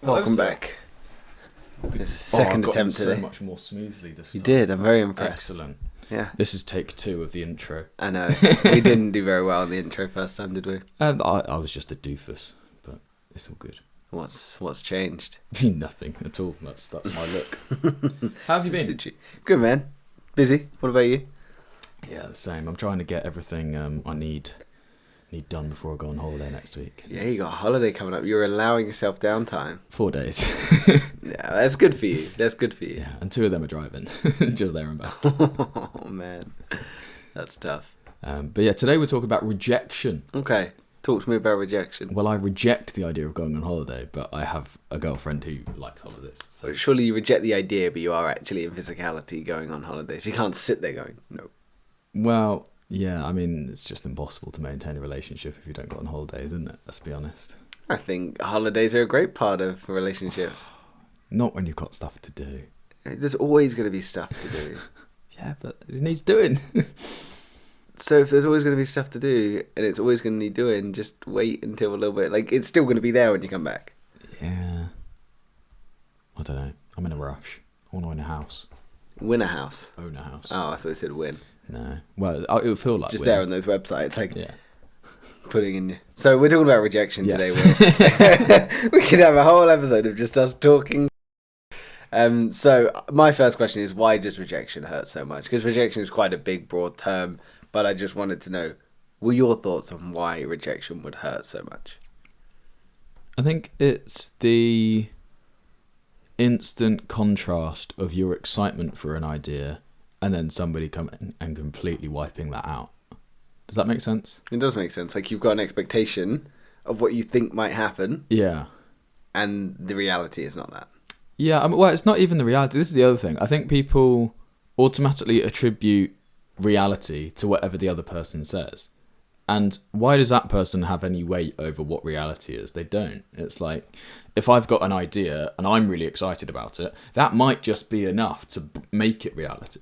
Welcome back. It's second attempt today. So much more smoothly this time. You did. I'm very impressed. Excellent. Yeah. This is take 2 of the intro. I know. We didn't do very well in the intro first time, did we? I was just a doofus, but it's all good. What's changed? Nothing at all. That's my look. How have you been? Good, man. Busy. What about you? Yeah, the same. I'm trying to get everything I need done before I go on holiday next week. Yeah, you got a holiday coming up. You're allowing yourself downtime. 4 days. Yeah, that's good for you. Yeah, and 2 of them are driving. Just there and back. Oh, man. That's tough. But yeah, today we're talking about rejection. Okay. Talk to me about rejection. Well, I reject the idea of going on holiday, but I have a girlfriend who likes holidays. So. Surely you reject the idea, but you are actually in physicality going on holidays. You can't sit there going, no. Well, yeah, I mean, it's just impossible to maintain a relationship if you don't go on holidays, isn't it? Let's be honest. I think holidays are a great part of relationships. Not when you've got stuff to do. There's always going to be stuff to do. Yeah, but it needs doing. So if there's always going to be stuff to do, and it's always going to need doing, just wait until a little bit. Like, it's still going to be there when you come back. Yeah. I don't know. I'm in a rush. I want to win a house. Win a house? Own a house. Oh, I thought you said win. No. Well, it would feel like just win. There on those websites, like yeah. Putting in. So we're talking about rejection today, Will. We could have a whole episode of just us talking. So my first question is, why does rejection hurt so much? Because rejection is quite a big, broad term, but I just wanted to know, were your thoughts on why rejection would hurt so much? I think it's the instant contrast of your excitement for an idea and then somebody coming and completely wiping that out. Does that make sense? It does make sense. Like, you've got an expectation of what you think might happen. Yeah. And the reality is not that. Yeah, well, it's not even the reality. This is the other thing. I think people automatically attribute reality to whatever the other person says. And why does that person have any weight over what reality is? They don't. It's like, if I've got an idea and I'm really excited about it, that might just be enough to make it reality.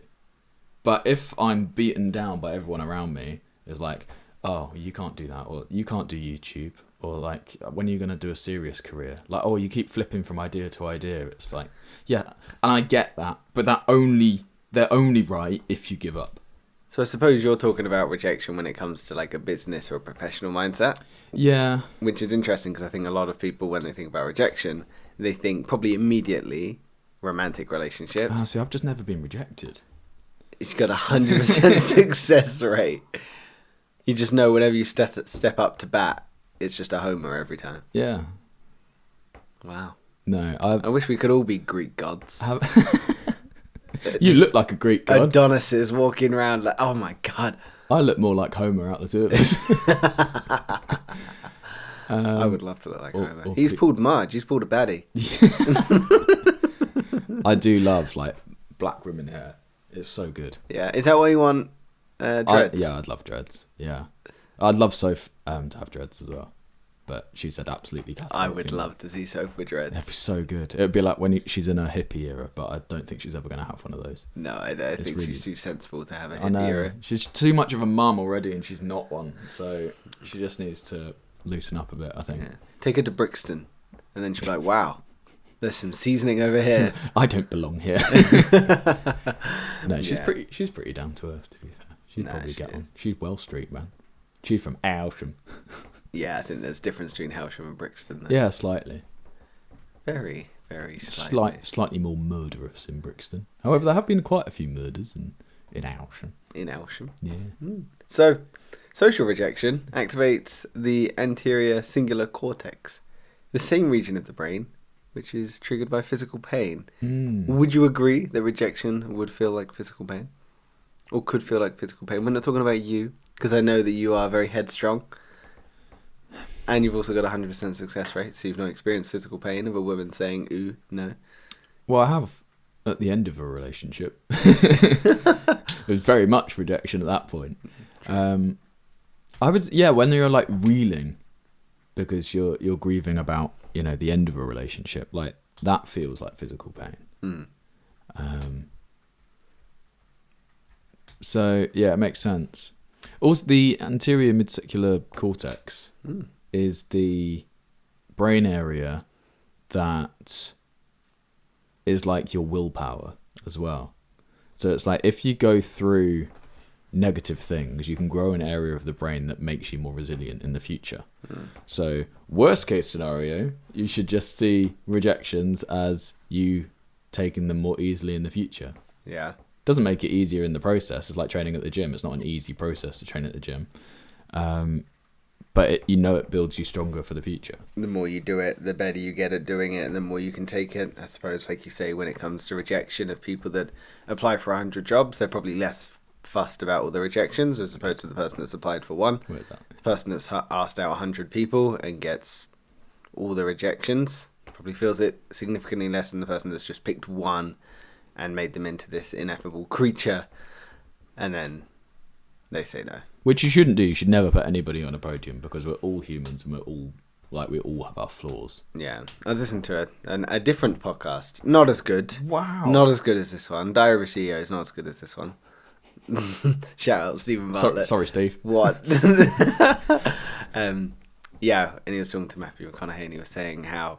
But if I'm beaten down by everyone around me, it's like, oh, you can't do that, or you can't do YouTube, or like, when are you going to do a serious career? Like, oh, you keep flipping from idea to idea. It's like, yeah, and I get that, but they're only right if you give up. So I suppose you're talking about rejection when it comes to like a business or a professional mindset. Yeah. Which is interesting, because I think a lot of people, when they think about rejection, they think probably immediately romantic relationships. See, I've just never been rejected. You've got 100% success rate. You just know whenever you step up to bat, it's just a homer every time. Yeah. Wow. No, I wish we could all be Greek gods. You look like a Greek god. Adonis is walking around like, oh my god. I look more like Homer out of the two of us. I would love to look like Homer. He's pulled Marge. He's pulled a baddie. I do love like black ribbon hair. It's so good. Yeah. Is that what you want? Dreads? I'd love dreads. Yeah. I'd love Soph to have dreads as well. But she said absolutely. I would love to see Soph with dreads. It'd be so good. It'd be like when she's in her hippie era, but I don't think she's ever going to have one of those. No, I think really, she's too sensible to have a hippie era. She's too much of a mum already, and she's not one. So she just needs to loosen up a bit, I think. Yeah. Take her to Brixton, and then she'll be like, wow, there's some seasoning over here. I don't belong here. No, she's pretty down to earth, to be fair. She'd probably get on. She's Well Street, man. She's from Aylsham. Yeah, I think there's a difference between Hailsham and Brixton. Though. Yeah, slightly. Very, very slightly. Slightly more murderous in Brixton. However, there have been quite a few murders in Aylsham. In Aylsham? Yeah. So, social rejection activates the anterior cingulate cortex, the same region of the brain, which is triggered by physical pain. Would you agree that rejection would feel like physical pain? Or could feel like physical pain? We're not talking about you, because I know that you are very headstrong. And you've also got a 100% success rate, so you've not experienced physical pain of a woman saying, ooh, no. Well, I have at the end of a relationship. It was very much rejection at that point. I would, when you're like reeling because you're grieving about, the end of a relationship, like that feels like physical pain. So, yeah, it makes sense. Also, the anterior midsecular cortex is the brain area that is like your willpower as well. So it's like if you go through negative things, you can grow an area of the brain that makes you more resilient in the future. So worst case scenario, you should just see rejections as you taking them more easily in the future. Yeah. Doesn't make it easier in the process. It's like training at the gym. It's not an easy process to train at the gym. But it builds you stronger for the future. The more you do it, the better you get at doing it, and the more you can take it. I suppose, like you say, when it comes to rejection of people that apply for 100 jobs, they're probably less fussed about all the rejections as opposed to the person that's applied for one. What is that? The person that's asked out 100 people and gets all the rejections probably feels it significantly less than the person that's just picked one and made them into this ineffable creature, and then they say no. Which you shouldn't do. You should never put anybody on a podium because we're all humans and we all have our flaws. Yeah, I was listening to a different podcast. Not as good. Wow. Not as good as this one. Diary of a CEO is not as good as this one. Shout out Stephen Bartlett. Sorry, Steve. What? Yeah, and he was talking to Matthew McConaughey, and he was saying how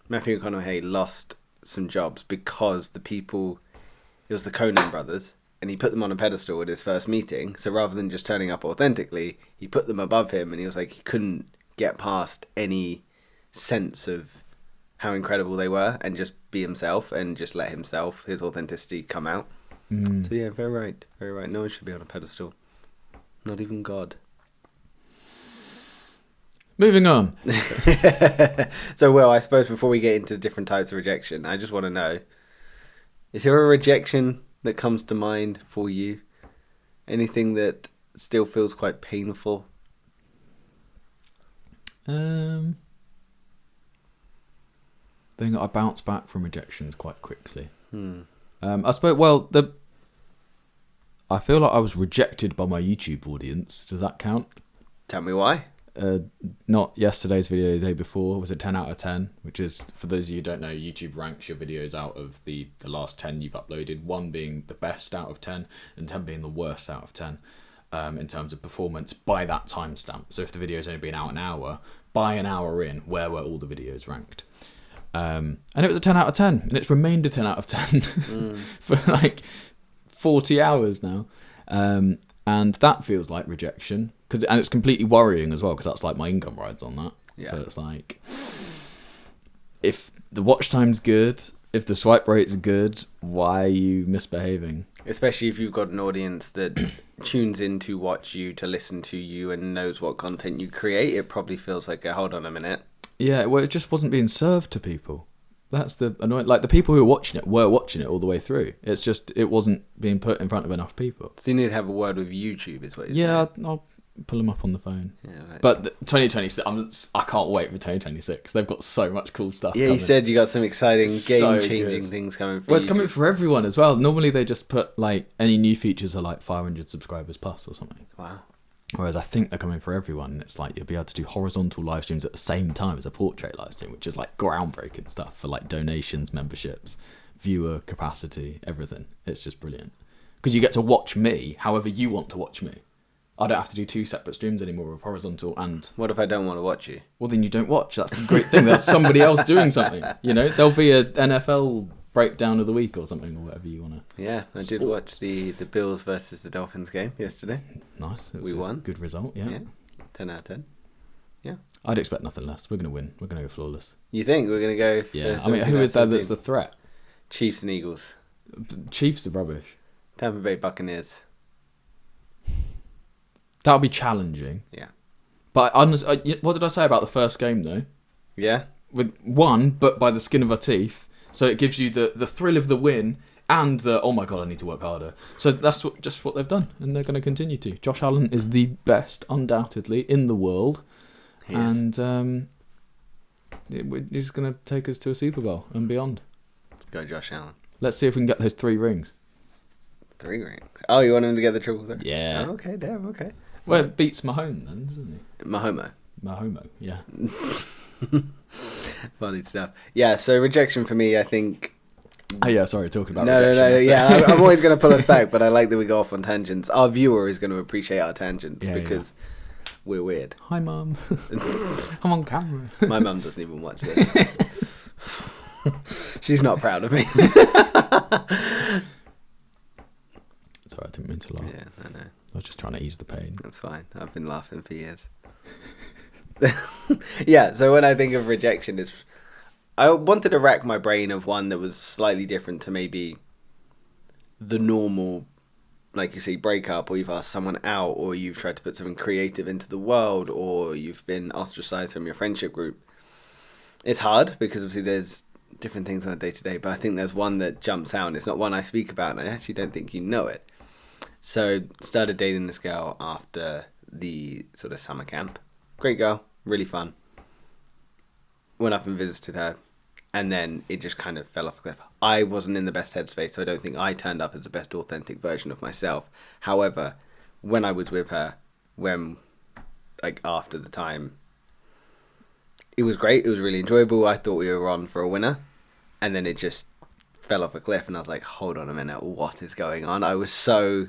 Matthew McConaughey lost some jobs because it was the Conan brothers, and he put them on a pedestal at his first meeting. So rather than just turning up authentically, he put them above him, and he was like, he couldn't get past any sense of how incredible they were and just be himself and just let his authenticity come out. So yeah, very right. No one should be on a pedestal. Not even God. Moving on. So, well, I suppose before we get into different types of rejection, I just want to know, is there a rejection that comes to mind for you? Anything that still feels quite painful? I think I bounce back from rejections quite quickly. I suppose, I feel like I was rejected by my YouTube audience. Does that count? Tell me why. Not yesterday's video, the day before, was a 10 out of 10, which is, for those of you who don't know, YouTube ranks your videos out of the last 10 you've uploaded, 1 being the best out of 10 and 10 being the worst out of 10 in terms of performance by that timestamp. So if the video's only been out an hour, by an hour in, where were all the videos ranked? And it was a 10 out of 10, and it's remained a 10 out of 10 for like 40 hours now. And that feels like rejection, and it's completely worrying as well, because that's like my income rides on that. Yeah. So it's like, if the watch time's good, if the swipe rate's good, why are you misbehaving? Especially if you've got an audience that tunes in to watch you, to listen to you, and knows what content you create, it probably feels like, hold on a minute. Yeah, well, it just wasn't being served to people. That's the annoying. Like, the people who were watching it all the way through. It's just, it wasn't being put in front of enough people. So you need to have a word with YouTube, is what you're saying? I'll pull them up on the phone. Yeah, right. But 2026, I can't wait for 2026. They've got so much cool stuff coming. You said you got some exciting, game-changing things coming for Well, it's coming for everyone as well. Normally they just put, like, any new features are like 500 subscribers plus or something. Wow. Whereas I think they're coming for everyone, and it's like you'll be able to do horizontal live streams at the same time as a portrait live stream, which is like groundbreaking stuff for like donations, memberships, viewer capacity, everything. It's just brilliant. Because you get to watch me however you want to watch me. I don't have to do 2 separate streams anymore of horizontal and... What if I don't want to watch you? Well, then you don't watch. That's the great thing. That's somebody else doing something. You know, there'll be a NFL breakdown of the week or something, or whatever you want to. Yeah, I did watch the Bills versus the Dolphins game yesterday. Nice. We won. Good result, yeah. 10 out of 10. Yeah. I'd expect nothing less. We're going to win. We're going to go flawless. You think we're going to go... Yeah, I mean, who is there that's the threat? Chiefs and Eagles. Chiefs are rubbish. Tampa Bay Buccaneers. That'll be challenging. Yeah. But what did I say about the first game, though? Yeah. With one, but by the skin of our teeth. So it gives you the thrill of the win and the, oh my God, I need to work harder. So that's just what they've done, and they're going to continue to. Josh Allen is the best, undoubtedly, in the world. He is. And he's going to take us to a Super Bowl and beyond. Let's go, Josh Allen. Let's see if we can get those 3 rings. 3 rings? Oh, you want him to get the triple threat? Yeah. Oh, okay, damn, okay. Well, it beats Mahomes then, doesn't he? Mahomo, yeah. Funny stuff. Yeah, so rejection for me, I think... Oh yeah, sorry, talking about rejection. No, yeah, I'm always going to pull us back, but I like that we go off on tangents. Our viewer is going to appreciate our tangents because we're weird. Hi, Mum. I'm on camera. My mum doesn't even watch this. She's not proud of me. Sorry, I didn't mean to laugh. Yeah, I know. I was just trying to ease the pain. That's fine. I've been laughing for years. Yeah, so when I think of rejection, I wanted to rack my brain of one that was slightly different to maybe the normal, like you see, breakup, or you've asked someone out, or you've tried to put something creative into the world, or you've been ostracized from your friendship group. It's hard because obviously there's different things on a day-to-day, but I think there's one that jumps out, and it's not one I speak about, and I actually don't think you know it. So, started dating this girl after the sort of summer camp. Great girl, really fun. Went up and visited her, and then it just kind of fell off a cliff. I wasn't in the best headspace, so I don't think I turned up as the best authentic version of myself. However, when I was with her, after the time, it was great. It was really enjoyable. I thought we were on for a winner, and then it just fell off a cliff, and I was like, hold on a minute, what is going on? I was so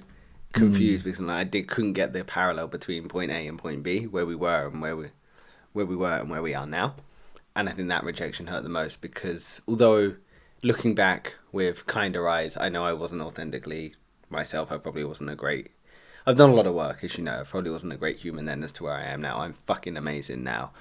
confused because couldn't get the parallel between point A and point B, where we were and where we are now. And I think that rejection hurt the most because although looking back with kinder eyes, I know I wasn't authentically myself. I've done a lot of work, as you know. I probably wasn't a great human then as to where I am now. I'm fucking amazing now.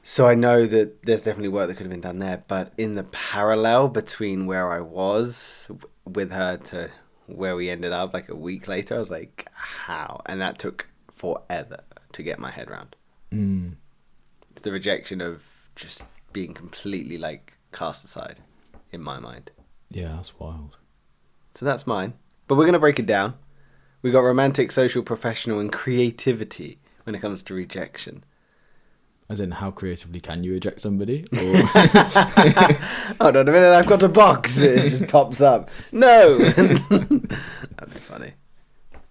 So I know that there's definitely work that could have been done there, but in the parallel between where I was with her to where we ended up like a week later, I was like, how? And that took forever to get my head around. It's the rejection of just being completely like cast aside in my mind. Yeah, that's wild. So that's mine. But we're going to break it down. We got romantic, social, professional, and creativity when it comes to rejection. As in, how creatively can you reject somebody? Or... Hold on a minute, I've got a box. It just pops up. No! That'd be funny.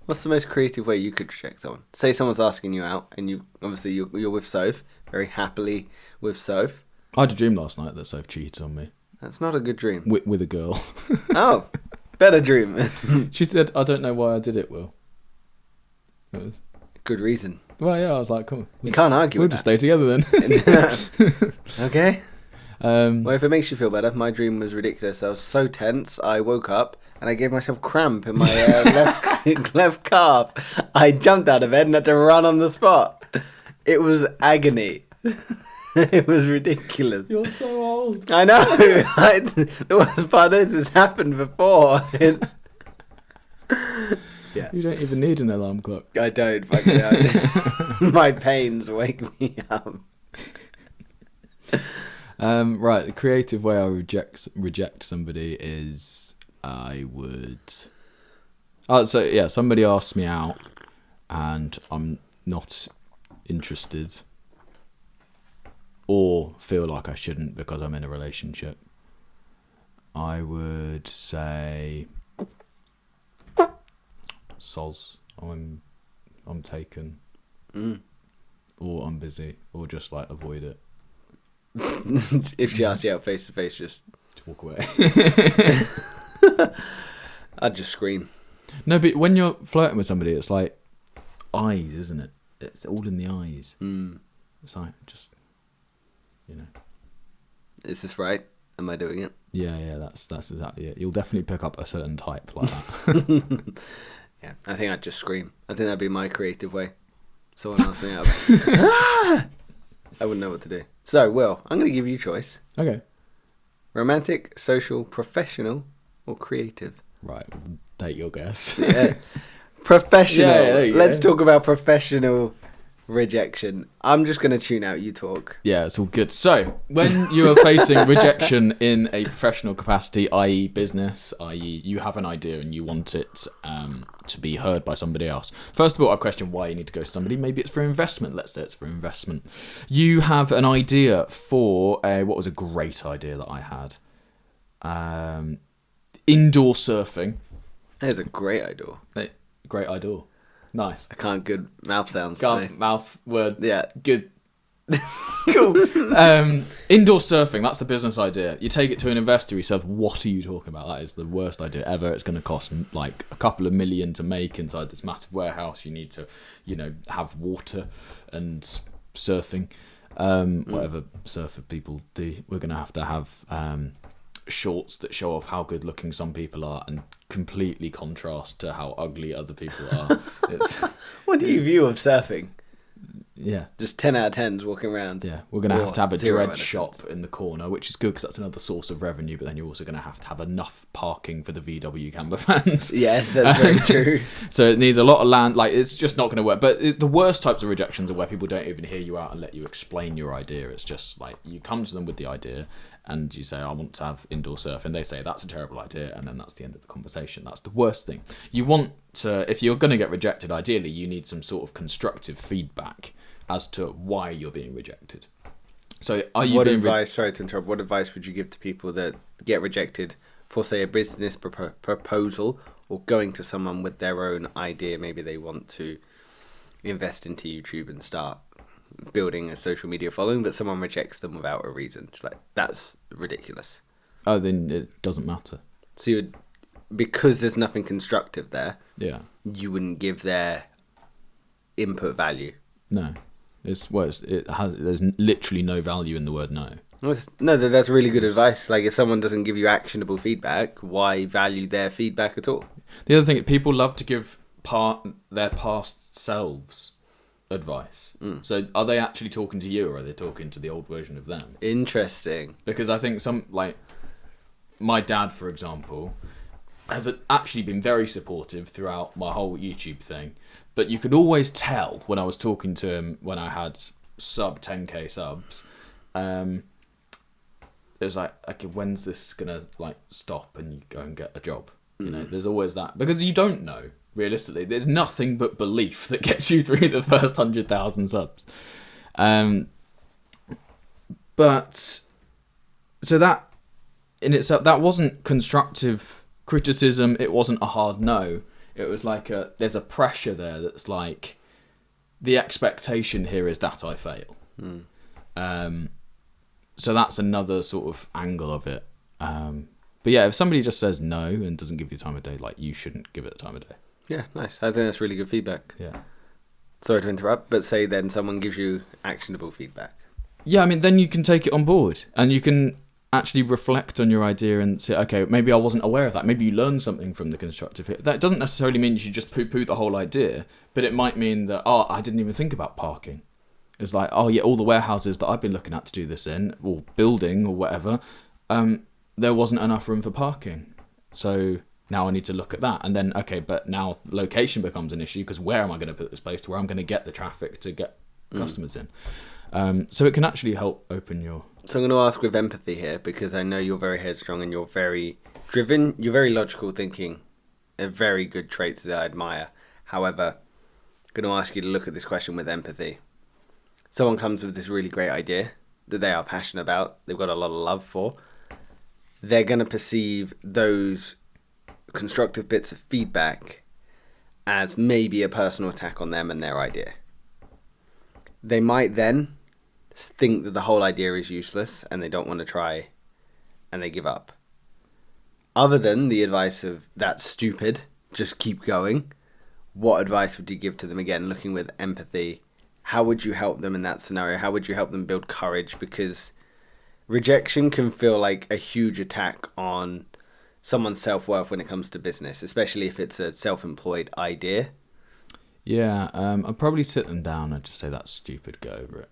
What's the most creative way you could reject someone? Say someone's asking you out, and you're with Soph, very happily with Soph. I had a dream last night that Soph cheated on me. That's not a good dream. With a girl. Oh, better dream. She said, I don't know why I did it, Will. It was... Good reason. Well, yeah, I was like, come on. You can't argue with that. We'll just stay together then. Okay. Well, if it makes you feel better, my dream was ridiculous. I was so tense, I woke up and I gave myself cramp in my left calf. I jumped out of bed and had to run on the spot. It was agony. It was ridiculous. You're so old. I know. The worst part is it's happened before. Yeah. You don't even need an alarm clock. I don't. Fucking hell. My pains wake me up. Right, the creative way I reject somebody is I would... somebody asks me out and I'm not interested or feel like I shouldn't because I'm in a relationship. I would say... soz, I'm taken, or I'm busy, or just like avoid it. If she asks you out face to face, just walk away. I'd just scream. No, but when you're flirting with somebody, it's like eyes, isn't it? It's all in the eyes. It's like just, Is this right? Am I doing it? Yeah, that's exactly it. You'll definitely pick up a certain type like that. Yeah, I think I'd just scream. I think that'd be my creative way. Someone asked me out. I wouldn't know what to do. So, Will, I'm going to give you a choice. Okay. Romantic, social, professional, or creative? Right, take your guess. Yeah. Professional. Yeah, Let's talk about professional rejection. I'm just going to tune out. You talk. Yeah, it's all good. So, when you are facing rejection in a professional capacity, i.e. business, i.e. you have an idea and you want it to be heard by somebody else. First of all, I question why you need to go to somebody. Maybe it's for investment. Let's say it's for investment. You have an idea for what was a great idea that I had. Indoor surfing. That is a great idea. Great idea. Nice. I can't good mouth sounds Can't today. mouth word. Yeah. Good. Cool. Indoor surfing, that's the business idea. You take it to an investor, he says, what are you talking about? That is the worst idea ever. It's going to cost like a couple of million to make inside this massive warehouse. You need to, have water and surfing. whatever surfer people do. We're going to have shorts that show off how good looking some people are and completely contrast to how ugly other people are. What do you view of surfing? Yeah. Just 10 out of 10s walking around. Yeah, we're going to have a zero dread shop in the corner, which is good because that's another source of revenue, but then you're also going to have enough parking for the VW camber fans. Yes, that's very true. So it needs a lot of land. Like, it's just not going to work. But the worst types of rejections are where people don't even hear you out and let you explain your idea. It's just like you come to them with the idea and you say, I want to have indoor surf. And they say, that's a terrible idea. And then that's the end of the conversation. That's the worst thing. You want to, if you're going to get rejected, ideally, you need some sort of constructive feedback as to why you're being rejected. So are you sorry to interrupt, what advice would you give to people that get rejected for, say, a business proposal or going to someone with their own idea? Maybe they want to invest into YouTube and start building a social media following, but someone rejects them without a reason. It's like, that's ridiculous. Oh, then it doesn't matter. So because there's nothing constructive there, yeah, you wouldn't give their input value. No. There's literally no value in the word no. No, that's really good advice. Like, if someone doesn't give you actionable feedback, why value their feedback at all? The other thing, people love to give their past selves advice. So are they actually talking to you, or are they talking to the old version of them? Interesting. Because I think my dad, for example, has actually been very supportive throughout my whole YouTube thing. But you could always tell when I was talking to him when I had sub 10k subs, it was like, okay, when's this gonna stop and you go and get a job? You know, there's always that, because you don't know realistically. There's nothing but belief that gets you through the first 100,000 subs. But so that in itself, that wasn't constructive criticism. It wasn't a hard no. It was like there's a pressure there that's like, the expectation here is that I fail. So that's another sort of angle of it. But yeah, if somebody just says no and doesn't give you time of day, you shouldn't give it the time of day. Yeah, nice. I think that's really good feedback. Yeah. Sorry to interrupt, but say then someone gives you actionable feedback. Yeah, I mean, then you can take it on board and you can actually reflect on your idea and say, okay, maybe I wasn't aware of that. Maybe you learned something from the constructive. That doesn't necessarily mean you should just poo-poo the whole idea, but it might mean that, I didn't even think about parking. It's like, all the warehouses that I've been looking at to do this in, or building or whatever, there wasn't enough room for parking. So now I need to look at that. And then, okay, but now location becomes an issue, because where am I going to put this place to where I'm going to get the traffic to get customers in? So it can actually help open your... So I'm going to ask with empathy here, because I know you're very headstrong and you're very driven. You're very logical thinking. They're very good traits that I admire. However, I'm going to ask you to look at this question with empathy. Someone comes with this really great idea that they are passionate about, they've got a lot of love for. They're going to perceive those constructive bits of feedback as maybe a personal attack on them and their idea. They might then think that the whole idea is useless and they don't want to try and they give up. Other than the advice of, that's stupid, just keep going, what advice would you give to them, again, looking with empathy? How would you help them in that scenario? How would you help them build courage? Because rejection can feel like a huge attack on someone's self-worth when it comes to business, especially if it's a self-employed idea. Yeah, I'd probably sit them down and just say, that's stupid, go over it.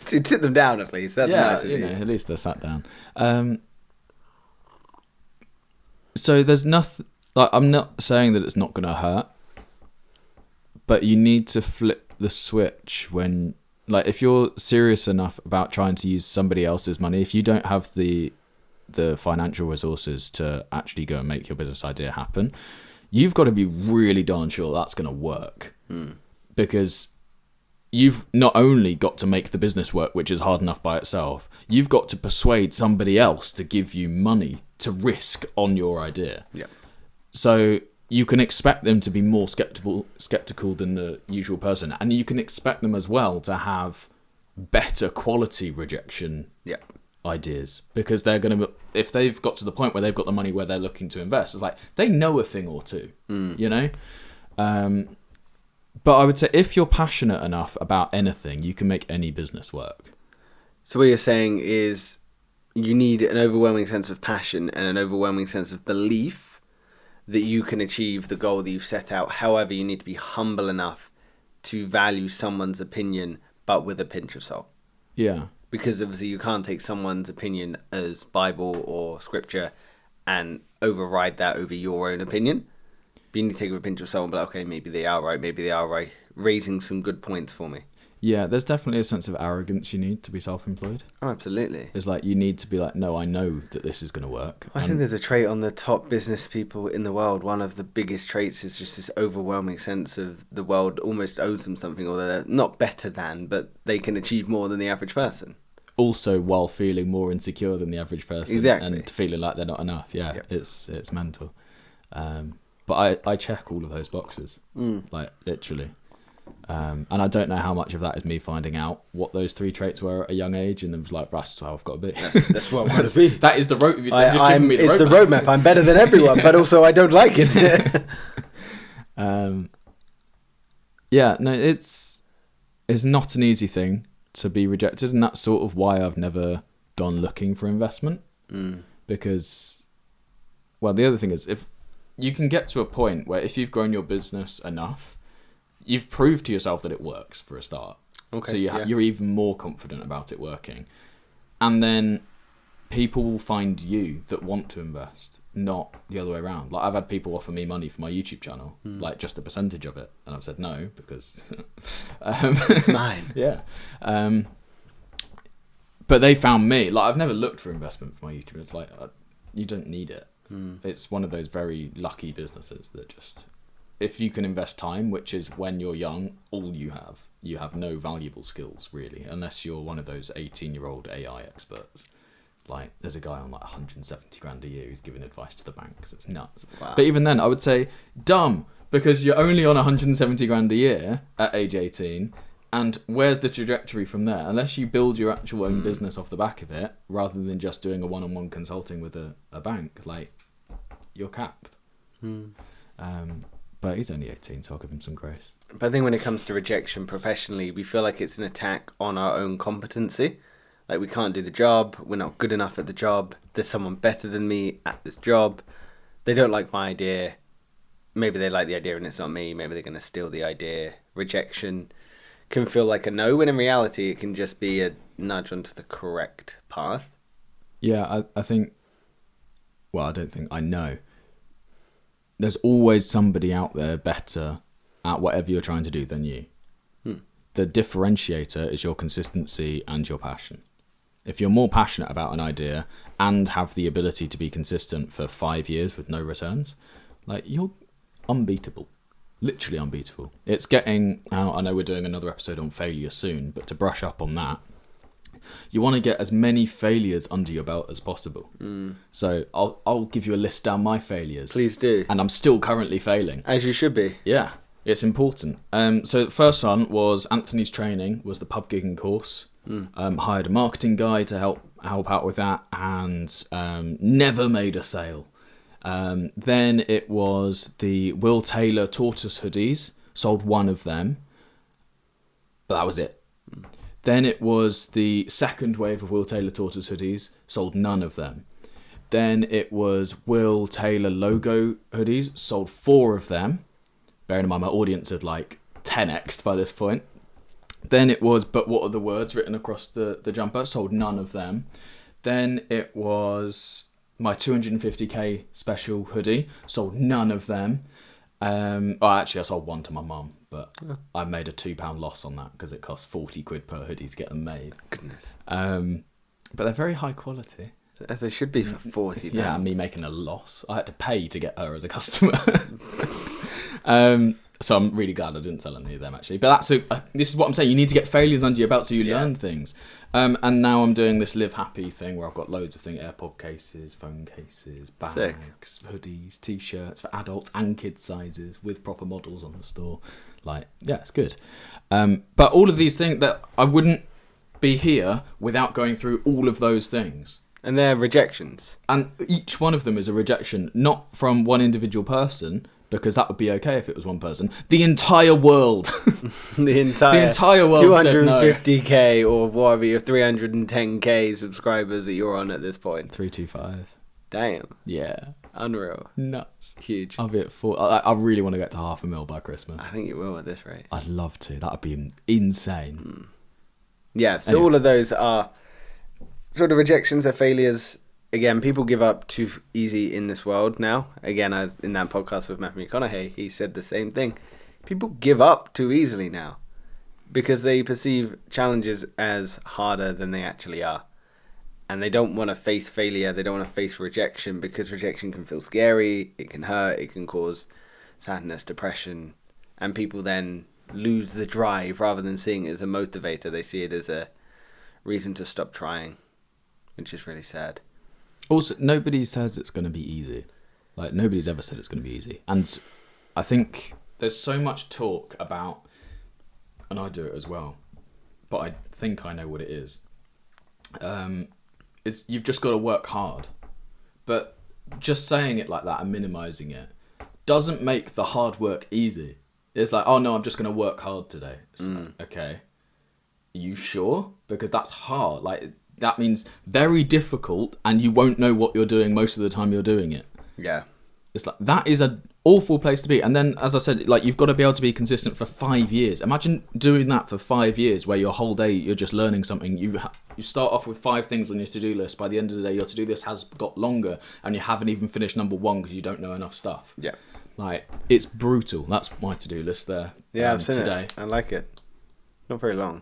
To sit them down, at least. That's nice of you. At least they're sat down. So there's nothing... I'm not saying that it's not going to hurt, but you need to flip the switch when... if you're serious enough about trying to use somebody else's money, if you don't have the financial resources to actually go and make your business idea happen, you've got to be really darn sure that's going to work. Because you've not only got to make the business work, which is hard enough by itself, you've got to persuade somebody else to give you money to risk on your idea. Yeah. So you can expect them to be more skeptical than the usual person, and you can expect them as well to have better quality rejection ideas, because they're going to, if they've got to the point where they've got the money where they're looking to invest, it's like they know a thing or two, you know. But I would say if you're passionate enough about anything, you can make any business work. So what you're saying is you need an overwhelming sense of passion and an overwhelming sense of belief that you can achieve the goal that you've set out. However, you need to be humble enough to value someone's opinion, but with a pinch of salt. Yeah. Because obviously you can't take someone's opinion as Bible or scripture and override that over your own opinion. But you need to take it with a pinch of salt and be like, okay, maybe they are right, raising some good points for me. Yeah, there's definitely a sense of arrogance you need to be self-employed. Oh, absolutely. It's like you need to be like, no, I know that this is going to work. I think there's a trait on the top business people in the world. One of the biggest traits is just this overwhelming sense of the world almost owes them something, or they're not better than, but they can achieve more than the average person. Also, while feeling more insecure than the average person. Exactly. And feeling like they're not enough. Yeah, Yep. It's mental. But I check all of those boxes, like literally. And I don't know how much of that is me finding out what those 3 traits were at a young age, and then was like, that's how I've got to be. That's what I want to be. That is the road. It's the roadmap. I'm better than everyone, but also I don't like it. Yeah, no, it's not an easy thing to be rejected, and that's sort of why I've never gone looking for investment. Because, well, the other thing is, if you can get to a point where if you've grown your business enough, you've proved to yourself that it works for a start. Okay. So you're even more confident about it working. And then people will find you that want to invest, not the other way around. Like, I've had people offer me money for my YouTube channel, like just a percentage of it. And I've said no, because... It's mine. Yeah. But they found me. Like, I've never looked for investment for my YouTube. It's like, you don't need it. It's one of those very lucky businesses that just... If you can invest time, which is when you're young, all you have no valuable skills, really, unless you're one of those 18-year-old AI experts. Like, there's a guy on like 170 grand a year who's giving advice to the banks. It's nuts. Wow. But even then, I would say dumb, because you're only on 170 grand a year at age 18, and where's the trajectory from there? Unless you build your actual own business off the back of it, rather than just doing a one-on-one consulting with a bank, like, you're capped. But he's only 18, so I'll give him some grace. But I think when it comes to rejection professionally, we feel like it's an attack on our own competency. Like, we can't do the job, we're not good enough at the job, there's someone better than me at this job, they don't like my idea, maybe they like the idea and it's not me, maybe they're going to steal the idea. Rejection can feel like a no, when in reality it can just be a nudge onto the correct path. Yeah, I think... Well, I don't think... I know. There's always somebody out there better at whatever you're trying to do than you. The differentiator is your consistency and your passion. If you're more passionate about an idea and have the ability to be consistent for 5 years with no returns, like, you're unbeatable. Literally unbeatable. It's getting... I know we're doing another episode on failure soon, but to brush up on that, you want to get as many failures under your belt as possible. So I'll give you a list down my failures. Please do. And I'm still currently failing. As you should be. Yeah, it's important. So the first one was Anthony's training, was the pub gigging course. Hired a marketing guy to help out with that, and never made a sale. Then it was the Will Taylor tortoise hoodies, sold one of them, but that was it. Then it was the second wave of Will Taylor tortoise hoodies, sold none of them. Then it was Will Taylor logo hoodies, sold 4 of them. Bearing in mind my audience had like 10x'd by this point. Then it was But What Are the Words written across the jumper, sold none of them. Then it was my 250k special hoodie, sold none of them. Actually I sold one to my mum, but I made a £2 loss on that because it cost 40 quid per hoodie to get them made. Goodness. But they're very high quality. As they should be for 40 Yeah, and me making a loss. I had to pay to get her as a customer. So I'm really glad I didn't sell any of them, actually. But this is what I'm saying. You need to get failures under your belt so you learn things. And now I'm doing this Live Happy thing where I've got loads of things. AirPod cases, phone cases, bags, hoodies, T-shirts for adults and kids sizes with proper models on the store. Like, yeah, it's good. But all of these things, that I wouldn't be here without going through all of those things. And they're rejections. And each one of them is a rejection, not from one individual person, because that would be okay if it was one person. The entire world. the entire world 250k or whatever your 310k subscribers that you're on at this point. 325. Damn. Yeah. Unreal. Nuts. Huge. I'll be at 4. I really want to get to 500,000 by Christmas. I think you will at this rate. I'd love to. That would be insane. Yeah, so all of those are sort of rejections, they're failures. Again, people give up too easy in this world now. Again, as in that podcast with Matthew McConaughey, he said the same thing. People give up too easily now because they perceive challenges as harder than they actually are. And they don't want to face failure. They don't want to face rejection because rejection can feel scary. It can hurt. It can cause sadness, depression. And people then lose the drive rather than seeing it as a motivator. They see it as a reason to stop trying, which is really sad. Also, nobody says it's going to be easy. Like, nobody's ever said it's going to be easy. And I think there's so much talk about, and I do it as well, but I think I know what it is. It's you've just got to work hard. But just saying it like that and minimising it doesn't make the hard work easy. It's like, oh no, I'm just going to work hard today. It's like, okay. Are you sure? Because that's hard. Like, that means very difficult, and you won't know what you're doing most of the time you're doing it. Yeah. It's like, that is an awful place to be. And then, as I said, like, you've got to be able to be consistent for 5 years. Imagine doing that for 5 years, where your whole day you're just learning something. You start off with 5 things on your to-do list. By the end of the day, your to-do list has got longer, and you haven't even finished number 1 because you don't know enough stuff. Yeah. Like, it's brutal. That's my to-do list there. Yeah, I've seen today. it. I like it. Not very long.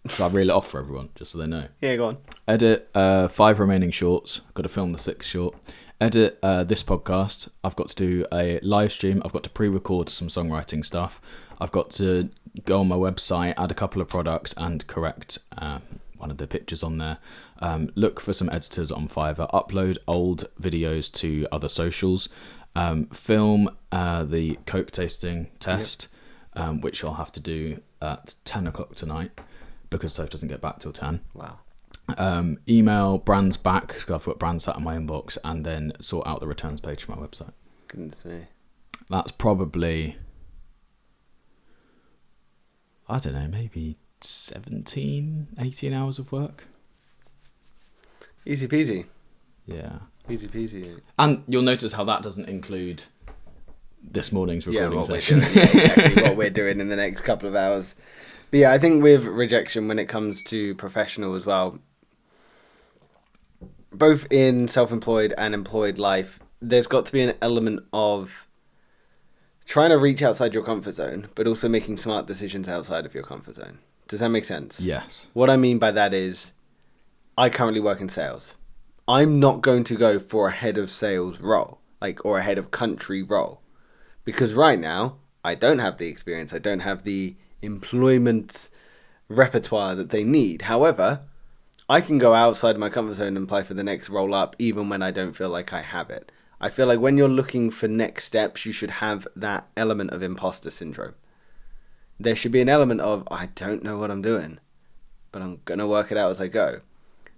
So I reel it off for everyone, just so they know. Yeah, go on. Edit 5 remaining shorts. Got to film the 6th short. Edit this podcast. I've got to do a live stream. I've got to pre-record some songwriting stuff. I've got to go on my website, add a couple of products, and correct one of the pictures on there. Look for some editors on Fiverr. Upload old videos to other socials. Film the Coke tasting test, which I'll have to do at 10 o'clock tonight, because Soph doesn't get back till 10. Wow. Email brands back, because I've got brands sat in my inbox, and then sort out the returns page for my website. Goodness me. That's probably, I don't know, maybe 17, 18 hours of work. Easy peasy. Yeah. Easy peasy. And you'll notice how that doesn't include this morning's recording session. Exactly what we're doing in the next couple of hours. But yeah, I think with rejection, when it comes to professional as well, both in self-employed and employed life, there's got to be an element of trying to reach outside your comfort zone, but also making smart decisions outside of your comfort zone. Does that make sense? Yes. What I mean by that is, I currently work in sales. I'm not going to go for a head of sales role, or a head of country role, because right now I don't have the experience. I don't have the employment repertoire that they need. However, I can go outside my comfort zone and apply for the next role up, even when I don't feel like I have it. I feel like when you're looking for next steps, you should have that element of imposter syndrome. There should be an element of, I don't know what I'm doing, but I'm going to work it out as I go.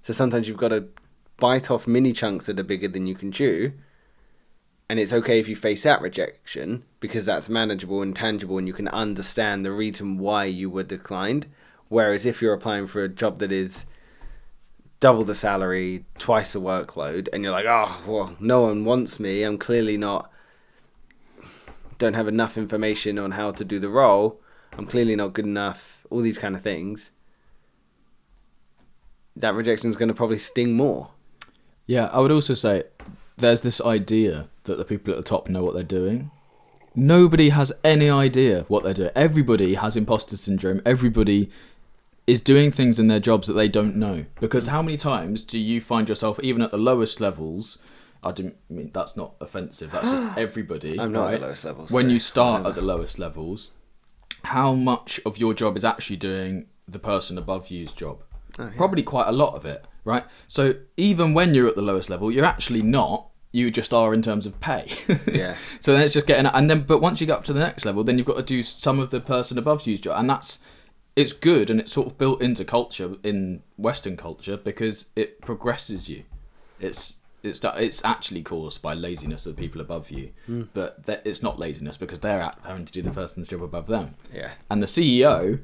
So sometimes you've got to bite off mini chunks that are bigger than you can chew. And it's okay if you face that rejection, because that's manageable and tangible, and you can understand the reason why you were declined. Whereas if you're applying for a job that is double the salary, twice the workload, and you're like, oh, well, no one wants me, I'm clearly don't have enough information on how to do the role, I'm clearly not good enough, all these kind of things, that rejection is going to probably sting more. Yeah, I would also say there's this idea that the people at the top know what they're doing. Nobody has any idea what they're doing. Everybody has imposter syndrome. Everybody is doing things in their jobs that they don't know. Because how many times do you find yourself, even at the lowest levels, I mean, that's not offensive, that's just everybody. I'm not at the lowest levels. When you start at the lowest levels, how much of your job is actually doing the person above you's job? Oh, yeah. Probably quite a lot of it, right? So even when you're at the lowest level, you're actually not. You just are in terms of pay. Yeah. So then it's just getting, and then, but once you get up to the next level, then you've got to do some of the person above you's job, and it's good, and it's sort of built into culture, in Western culture, because it progresses you. It's it's actually caused by laziness of the people above you, but it's not laziness because they're having to do the person's job above them. Yeah. And the CEO,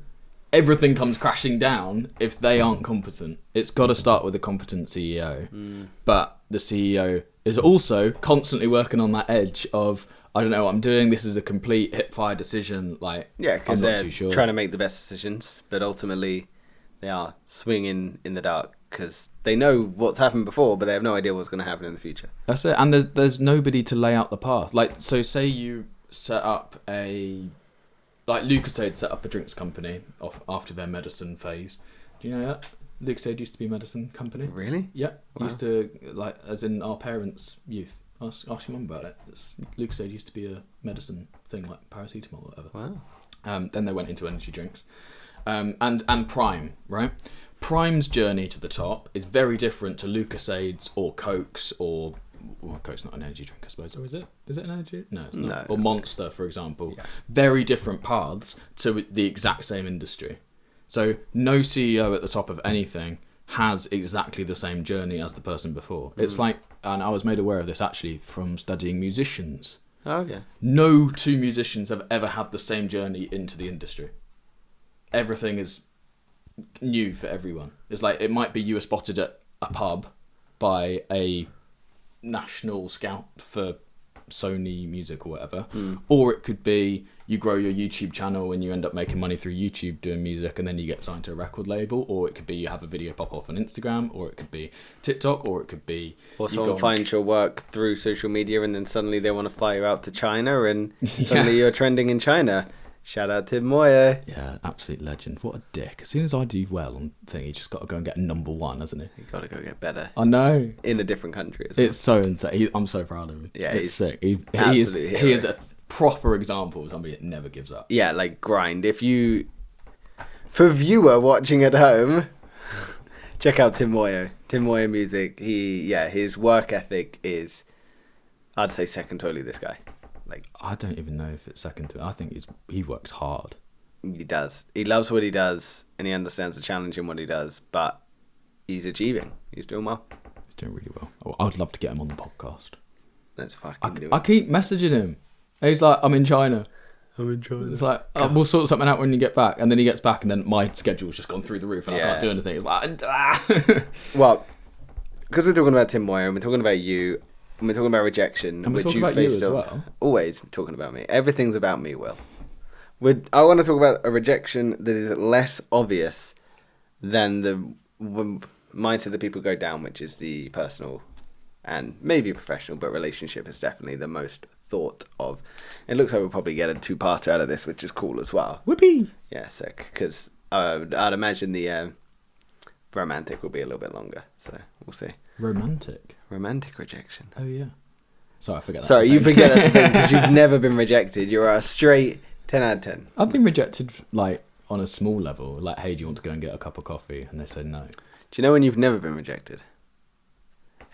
everything comes crashing down if they aren't competent. It's got to start with a competent CEO, but the CEO is also constantly working on that edge of, I don't know what I'm doing. This is a complete hip-fire decision. Like, Yeah, because I'm not they're too sure. trying to make the best decisions, but ultimately they are swinging in the dark because they know what's happened before, but they have no idea what's going to happen in the future. That's it. And there's nobody to lay out the path. Like, so say you set up like Lucasade set up a drinks company after their medicine phase. Do you know that? Lucasade used to be a medicine company. Really? Yeah. Wow. Used to, like, as in our parents' youth. Ask your mum about it. Lucasade used to be a medicine thing, like paracetamol or whatever. Wow. Then they went into energy drinks. And Prime, right? Prime's journey to the top is very different to Lucasade's or Coke's or... Well, Coke's not an energy drink, I suppose. Or is it? Is it an energy? No, it's not. No. Or Monster, for example. Yeah. Very different paths to the exact same industry. So no CEO at the top of anything has exactly the same journey as the person before. It's like... And I was made aware of this actually from studying musicians. Oh, yeah. No two musicians have ever had the same journey into the industry. Everything is new for everyone. It's like, it might be you were spotted at a pub by a national scout for Sony Music or whatever, or it could be you grow your YouTube channel and you end up making money through YouTube doing music and then you get signed to a record label, or it could be you have a video pop off on Instagram, or it could be TikTok, or it could be... Or someone finds your work through social media and then suddenly they want to fly you out to China and suddenly you're trending in China. Shout out to Moya. Yeah, absolute legend. What a dick. As soon as I do well on thing, he's just got to go and get number one, hasn't he? You got to go get better. I know. In a different country as well. It's so insane. I'm so proud of him. Yeah, it's he's sick. He is a proper example of somebody that never gives up. Yeah, like grind. If you... For viewer watching at home, check out Tim Moya. Tim Moya Music. His work ethic is, I'd say, second to only this guy. Like, I don't even know if it's second to it. I think he works hard. He does. He loves what he does, and he understands the challenge in what he does, but he's achieving. He's doing well. He's doing really well. Oh, I'd love to get him on the podcast. Let's fucking do it. I keep messaging him. He's like, I'm in China. It's It's like, we'll sort something out when you get back. And then he gets back, and then my schedule's just gone through the roof, and I can't do anything. It's like, Well, because we're talking about Tim Moya, and we're talking about you, and we're talking about Rejection, and we're which talking you about you faced as up. well. Always talking about me. Everything's about me, Will. I want to talk about a rejection that is less obvious than the mindset that people go down, which is the personal and maybe professional, but relationship is definitely the most thought of. It looks like we'll probably get a two-parter out of this, which is cool as well. Whoopee! Yeah, sick. Because I'd imagine the romantic will be a little bit longer, so we'll see. Romantic rejection. Oh, yeah. Sorry, I forget that. Sorry, you forget that's the thing, because you've never been rejected. You're a straight 10 out of 10. I've been rejected, like, on a small level. Like, hey, do you want to go and get a cup of coffee? And they said no. Do you know when you've never been rejected?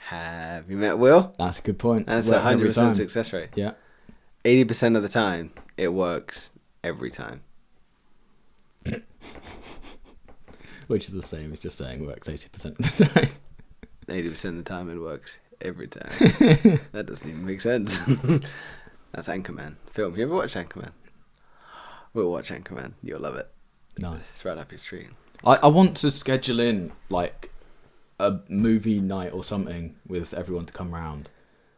Have you met Will? That's a good point. That's a 100% success rate. Yeah. 80% of the time, it works every time. Which is the same as just saying works 80% of the time. 80% of the time, it works every time. That doesn't even make sense. That's Anchorman film. You ever watched Anchorman? We'll watch Anchorman. You'll love it. Nice. It's right up your street. I want to schedule in, like, a movie night or something with everyone to come round.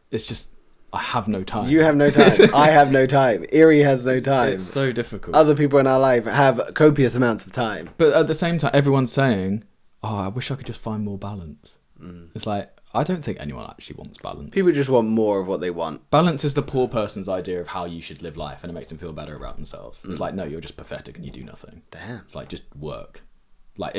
It's just, I have no time. You have no time. I have no time. Erie has no time. It's so difficult. Other people in our life have copious amounts of time. But at the same time, everyone's saying, oh, I wish I could just find more balance. It's like, I don't think anyone actually wants balance. People just want more of what they want. Balance is the poor person's idea of how you should live life, and it makes them feel better about themselves. It's like, no, you're just pathetic and you do nothing. Damn. It's like, just work. Like,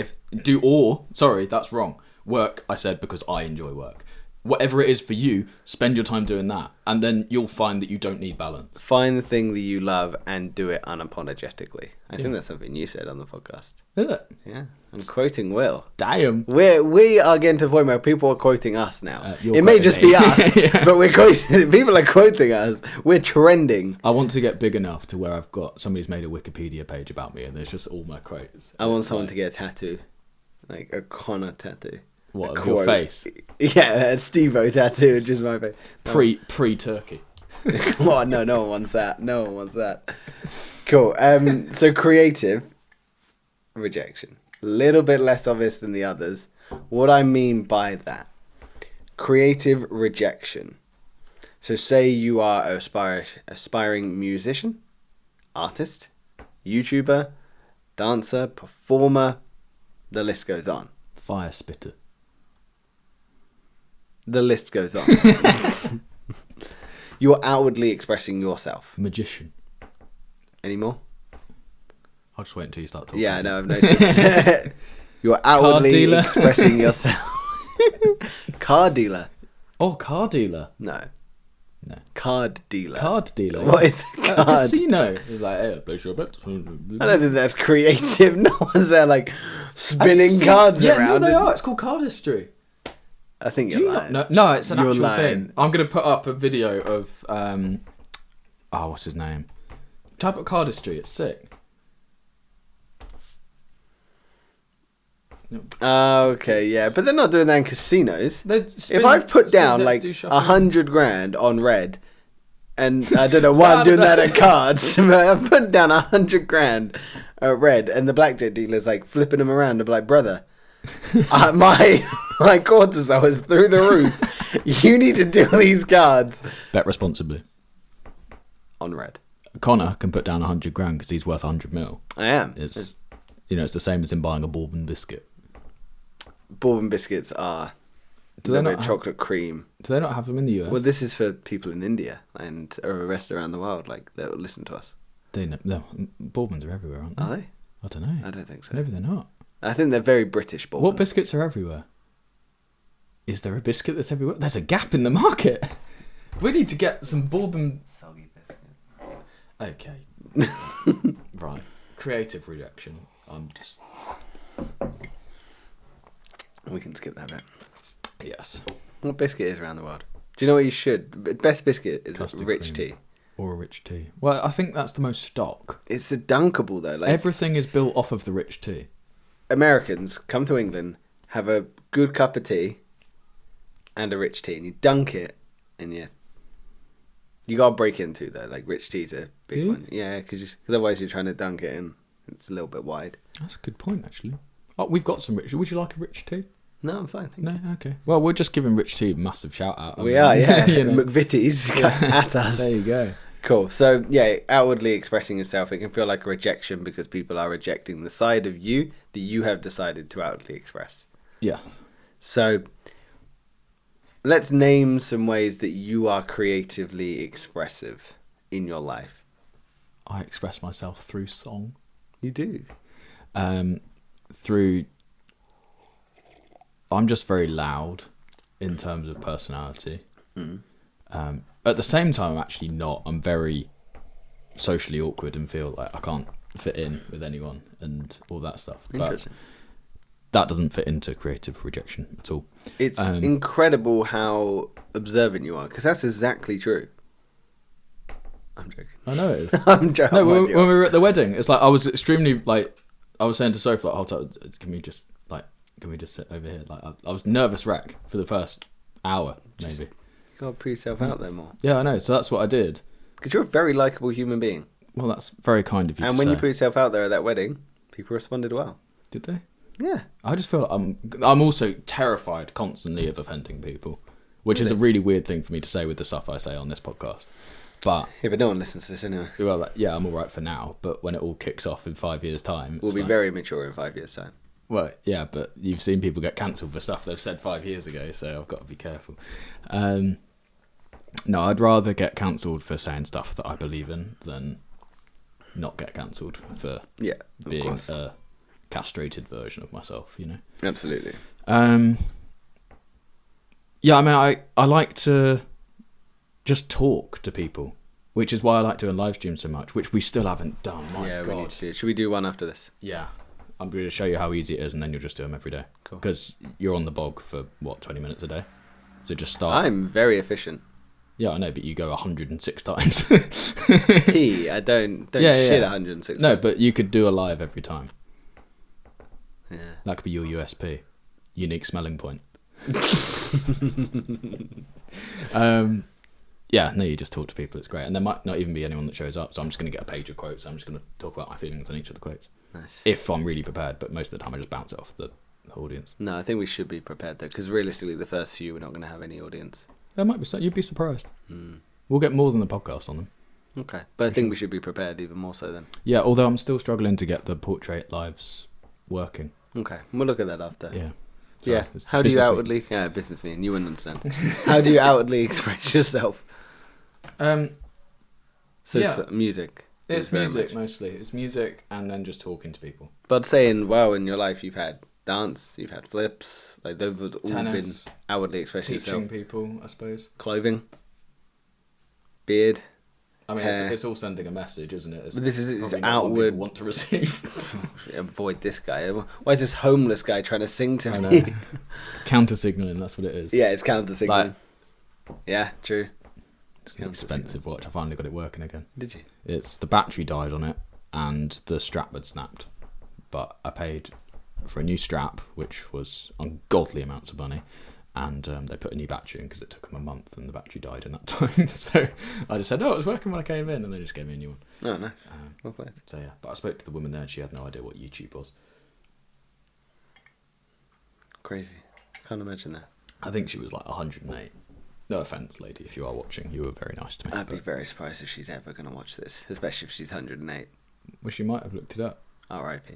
sorry, that's wrong. Work, I said, because I enjoy work. Whatever it is for you, spend your time doing that, and then you'll find that you don't need balance. Find the thing that you love and do it unapologetically. I think that's something you said on the podcast. Is it? Yeah. I'm quoting Will. Damn. We are getting to the point where people are quoting us now. You're it may quoting just me. be us, Yeah. but we're quoting. People are quoting us. We're trending. I want to get big enough to where I've got somebody's made a Wikipedia page about me, and there's just all my quotes. I want someone to get a tattoo, like a Connor tattoo. What, of quote. your face? Yeah, a Steve-O tattoo of just my face. Pre-turkey. Oh, no one wants that. No one wants that. Cool. So creative rejection. A little bit less obvious than the others. What I mean by that. Creative rejection. So say you are an aspiring musician, artist, YouTuber, dancer, performer. The list goes on. Fire spitter. The list goes on. You're outwardly expressing yourself. Magician. Any more? I'll just wait until you start talking. Yeah, no, I've noticed. You're outwardly expressing yourself. Car dealer. Oh, car dealer. No. No. Card dealer. Card dealer. What is a A card? casino. It's like, hey, place your bets. I don't think that's creative. No one's there like spinning cards yeah, around. no, they are. It's called cardistry. I think Do you're you lying. not know? No, it's an You're actual lying. thing. I'm going to put up a video of, what's his name? Type of cardistry. It's sick. Okay, yeah, but they're not doing that in casinos. If If I've put down like 100 grand on red, and I don't know why I'm doing that at cards, but I've put down 100 grand at red, and the blackjack dealer's like flipping them around. I'm like, brother, my cortisol is through the roof. You need to do these cards Bet responsibly. on red. Connor can put down 100 grand because he's worth 100 mil. I am. It's it's the same as him buying a bourbon biscuit. Bourbon biscuits are Do they a not bit have- chocolate cream. Do they not have them in the US? Well, this is for people in India and the rest around the world, like that will listen to us. They know, no, bourbons are everywhere, aren't they? Are they? I don't know. I don't think so. Maybe they're not. I think they're very British bourbons. What biscuits are everywhere? Is there a biscuit that's everywhere? There's a gap in the market. We need to get some bourbon. Soggy biscuit. Okay. Right. Creative rejection. I'm just. We can skip that bit. Yes. What biscuit is around the world? Do you know what you should? Best biscuit is Custard rich cream. tea. Or a rich tea. Well, I think that's the most stock. It's a dunkable though. Like Everything is built off of the rich tea. Americans come to England, have a good cup of tea, and a rich tea, and you dunk it, and you gotta break into though. Like rich tea's a big Do you? one. Yeah, because otherwise you're trying to dunk it and it's a little bit wide. That's a good point, actually. Oh, we've got some rich. Would you like a rich tea? No, I'm fine. Thank No, you. okay. Well, we're just giving Rich Tea a massive shout out. We are, yeah. You know. McVitie's at us. There you go. Cool. So, yeah, outwardly expressing yourself, it can feel like a rejection because people are rejecting the side of you that you have decided to outwardly express. Yes. So, let's name some ways that you are creatively expressive in your life. I express myself through song. You do. Through. I'm just very loud in terms of personality. At the same time, I'm actually not. I'm very socially awkward and feel like I can't fit in with anyone and all that stuff. Interesting. But that doesn't fit into creative rejection at all. It's incredible how observant you are because that's exactly true. I'm joking. I know it is. I'm joking. No, when we were at the wedding, it's like I was extremely like I was saying to Sophie like, "Hold on, can we just sit over here?" Like I was nervous wreck for the first hour, maybe. You gotta put yourself out there more. Yeah, I know. So that's what I did. Because you're a very likable human being. Well, that's very kind of you. And to when say. you put yourself out there at that wedding, people responded well. Did they? Yeah. I just feel like I'm also terrified constantly of offending people, which is a really weird thing for me to say with the stuff I say on this podcast. But Yeah, but no one listens to this anyway. well, like, yeah, I'm all right for now. But when it all kicks off in 5 years' time, We'll it's be like, very mature in 5 years' time. well, yeah. But you've seen people get cancelled for stuff they've said 5 years ago, so I've got to be careful. No, I'd rather get cancelled for saying stuff that I believe in than not get cancelled for Yeah, of being course. a castrated version of myself, you know. Absolutely. Yeah, I mean, I like to just talk to people, which is why I like doing live streams so much, which we still haven't done. My yeah, God. we need to. Should we do one after this? Yeah, I'm going to show you how easy it is, and then you'll just do them every day. Cool. Because you're on the bog for, 20 minutes a day? So just start. I'm very efficient. Yeah, I know, but you go 106 times. I don't shit 106. No, but you could do a live every time. Yeah. That could be your USP. unique smelling point. Yeah, no, you just talk to people. It's great, and there might not even be anyone that shows up. So I'm just going to get a page of quotes. I'm just going to talk about my feelings on each of the quotes. Nice. If I'm really prepared, but most of the time I just bounce it off the audience. No, I think we should be prepared though, because realistically, the first few we're not going to have any audience. There might be. You'd be surprised. We'll get more than the podcast on them. Okay, but I think we should be prepared even more so then. Yeah, although I'm still struggling to get the portrait lives working. Okay, we'll look at that after. Yeah. So yeah. How do you outwardly? Yeah, business meeting. You wouldn't understand. How do you outwardly express yourself? Music. It's music mostly. It's music and then just talking to people. But saying, well, in your life you've had dance, you've had flips, like those have all Tennis, been outwardly expressing yourself. Teaching people, I suppose. Clothing, beard. I mean, it's all sending a message, isn't it? But this is not outward. What people want to receive. Avoid this guy. Why is this homeless guy trying to sing to me? Counter signaling, that's what it is. Yeah, it's counter signaling. Yeah, true. It's an expensive watch. I finally got it working again. Did you? It's the battery died on it and the strap had snapped. But I paid for a new strap, which was ungodly amounts of money. And they put a new battery in because it took them a month and the battery died in that time. So I just said, it was working when I came in, and they just gave me a new one. Oh, nice. Well played. So yeah, but I spoke to the woman there and she had no idea what YouTube was. Crazy. Can't imagine that. I think she was like 108. No offence, lady, if you are watching, you were very nice to me. I'd be very surprised if she's ever going to watch this, especially if she's 108. Well, she might have looked it up. R.I.P.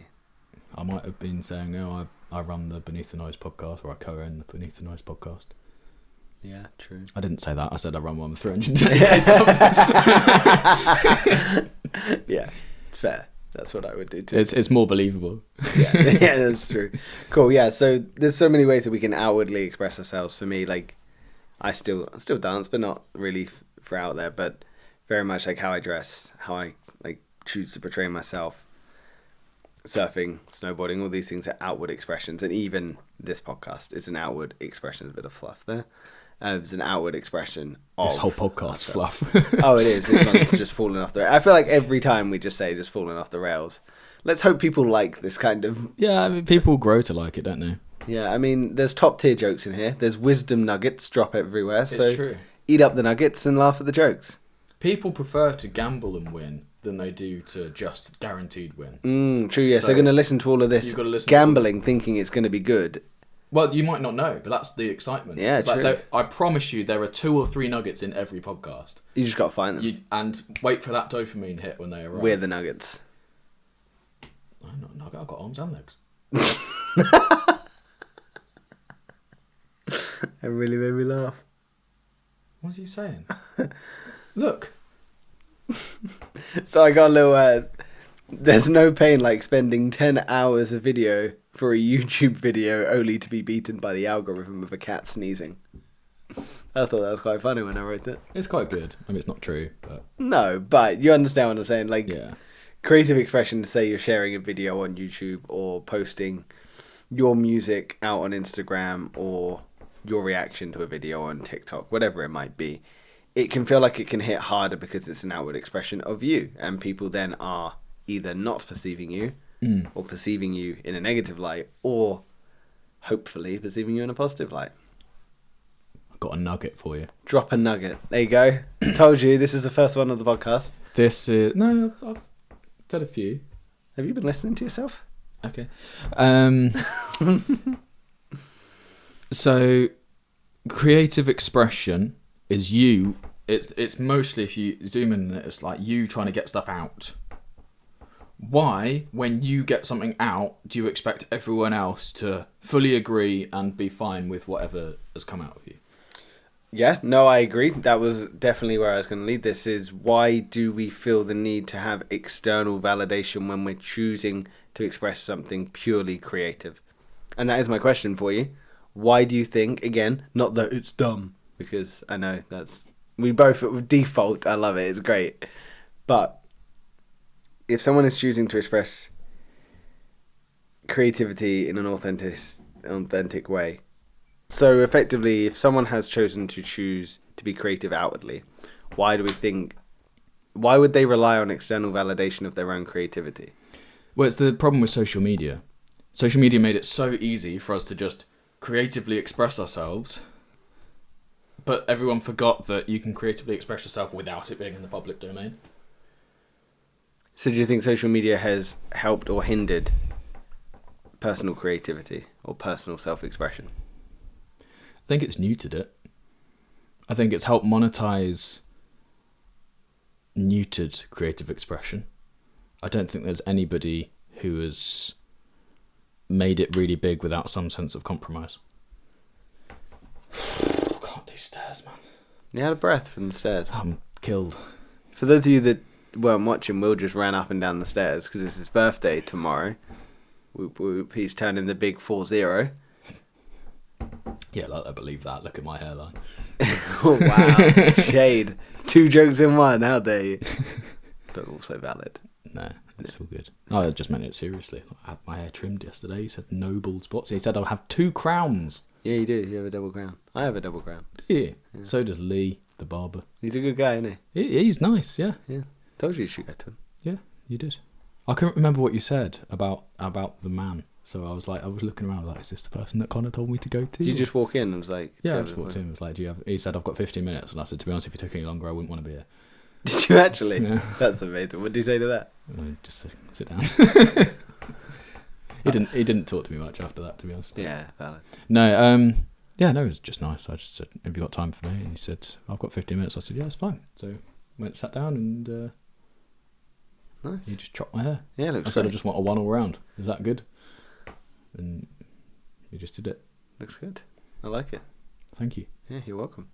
I might have been saying, I run the Beneath the Noise podcast, or I co-own the Beneath the Noise podcast. Yeah, true. I didn't say that. I said I run one with 310. Yeah, fair. That's what I would do too. It's more believable. Yeah, yeah, that's true. Cool. Yeah. So there's so many ways that we can outwardly express ourselves. For me, like I still dance, but not really for out there. But very much like how I dress, how I like choose to portray myself. Surfing, snowboarding, all these things are outward expressions, and even this podcast is an outward expression. There's a bit of fluff there. It's an outward expression of this whole podcast fluff. Oh, it is. This one's just falling off the rails. I feel like every time we just say just falling off the rails. Let's hope people like this kind of... Yeah, I mean, people grow to like it, don't they? Yeah, I mean, there's top tier jokes in here. There's wisdom nuggets drop everywhere. So it's true. Eat up the nuggets and laugh at the jokes. People prefer to gamble and win than they do to just guaranteed win. True, yes. So they're going to listen to all of this gambling thinking it's going to be good. Well, you might not know, but that's the excitement. Yeah, it's true. Like, I promise you there are 2 or 3 nuggets in every podcast. You just got to find them. And wait for that dopamine hit when they arrive. We're the nuggets. I'm not a nugget, I've got arms and legs. That really made me laugh. What's he saying? Look. So I got a little... there's no pain like spending 10 hours of video for a YouTube video only to be beaten by the algorithm of a cat sneezing. I thought that was quite funny when I wrote that. It's quite good. I mean, it's not true, but... No, but you understand what I'm saying. Like, yeah. Creative expression, say you're sharing a video on YouTube or posting your music out on Instagram or your reaction to a video on TikTok, whatever it might be. It can feel like it can hit harder because it's an outward expression of you, and people then are either not perceiving you or perceiving you in a negative light, or hopefully perceiving you in a positive light. I've got a nugget for you. Drop a nugget. There you go. Told you, this is the first one of the podcast. This is... No, I've said a few. Have you been listening to yourself? Okay. So, creative expression is you... It's mostly, if you zoom in, it's like you trying to get stuff out. Why, when you get something out, do you expect everyone else to fully agree and be fine with whatever has come out of you? Yeah, no, I agree. That was definitely where I was going to lead this, is why do we feel the need to have external validation when we're choosing to express something purely creative? And that is my question for you. Why do you think, again, not that it's dumb, because I know that's... We both, with default, I love it, it's great. But if someone is choosing to express creativity in an authentic way, so effectively, if someone has chosen to choose to be creative outwardly, why would they rely on external validation of their own creativity? Well, it's the problem with social media. Social media made it so easy for us to just creatively express ourselves, but everyone forgot that you can creatively express yourself without it being in the public domain. So do you think social media has helped or hindered personal creativity or personal self-expression? I think it's neutered it. I think it's helped monetize neutered creative expression. I don't think there's anybody who has made it really big without some sense of compromise. I can't do stairs, man. You had a breath from the stairs. I'm killed. For those of you that weren't watching, Will just ran up and down the stairs because it's his birthday tomorrow. Whoop, whoop, he's turning the big 40. Yeah, I believe that. Look at my hairline. Oh, wow. Shade. 2 jokes in one. How dare you? But also valid. No, it's all good. No, I just meant it seriously. I had my hair trimmed yesterday. He said no bald spots. He said I'll have 2 crowns. Yeah, you do. You have a double crown. I have a double crown. Do you? Yeah. So does Lee, the barber. He's a good guy, isn't He's nice, yeah. he? Yeah. Told you should go to him. Yeah, you did. I couldn't remember what you said about the man. So I was looking around like, is this the person that Connor told me to go to? Did you just walk in and was like... Yeah, I just walked in and was like, he said, I've got 15 minutes. And I said, to be honest, if you took any longer, I wouldn't want to be here. Did you actually? Yeah. That's amazing. What did you say to that? Just sit down. He didn't talk to me much after that, to be honest. Yeah, valid. No, it was just nice. I just said, have you got time for me? And he said, I've got 15 minutes. I said, yeah, it's fine. So went, sat down and nice. he just chopped my hair. Yeah, looks I said, great. I just want a 1 all round. Is that good? And he just did it. Looks good. I like it. Thank you. Yeah, you're welcome.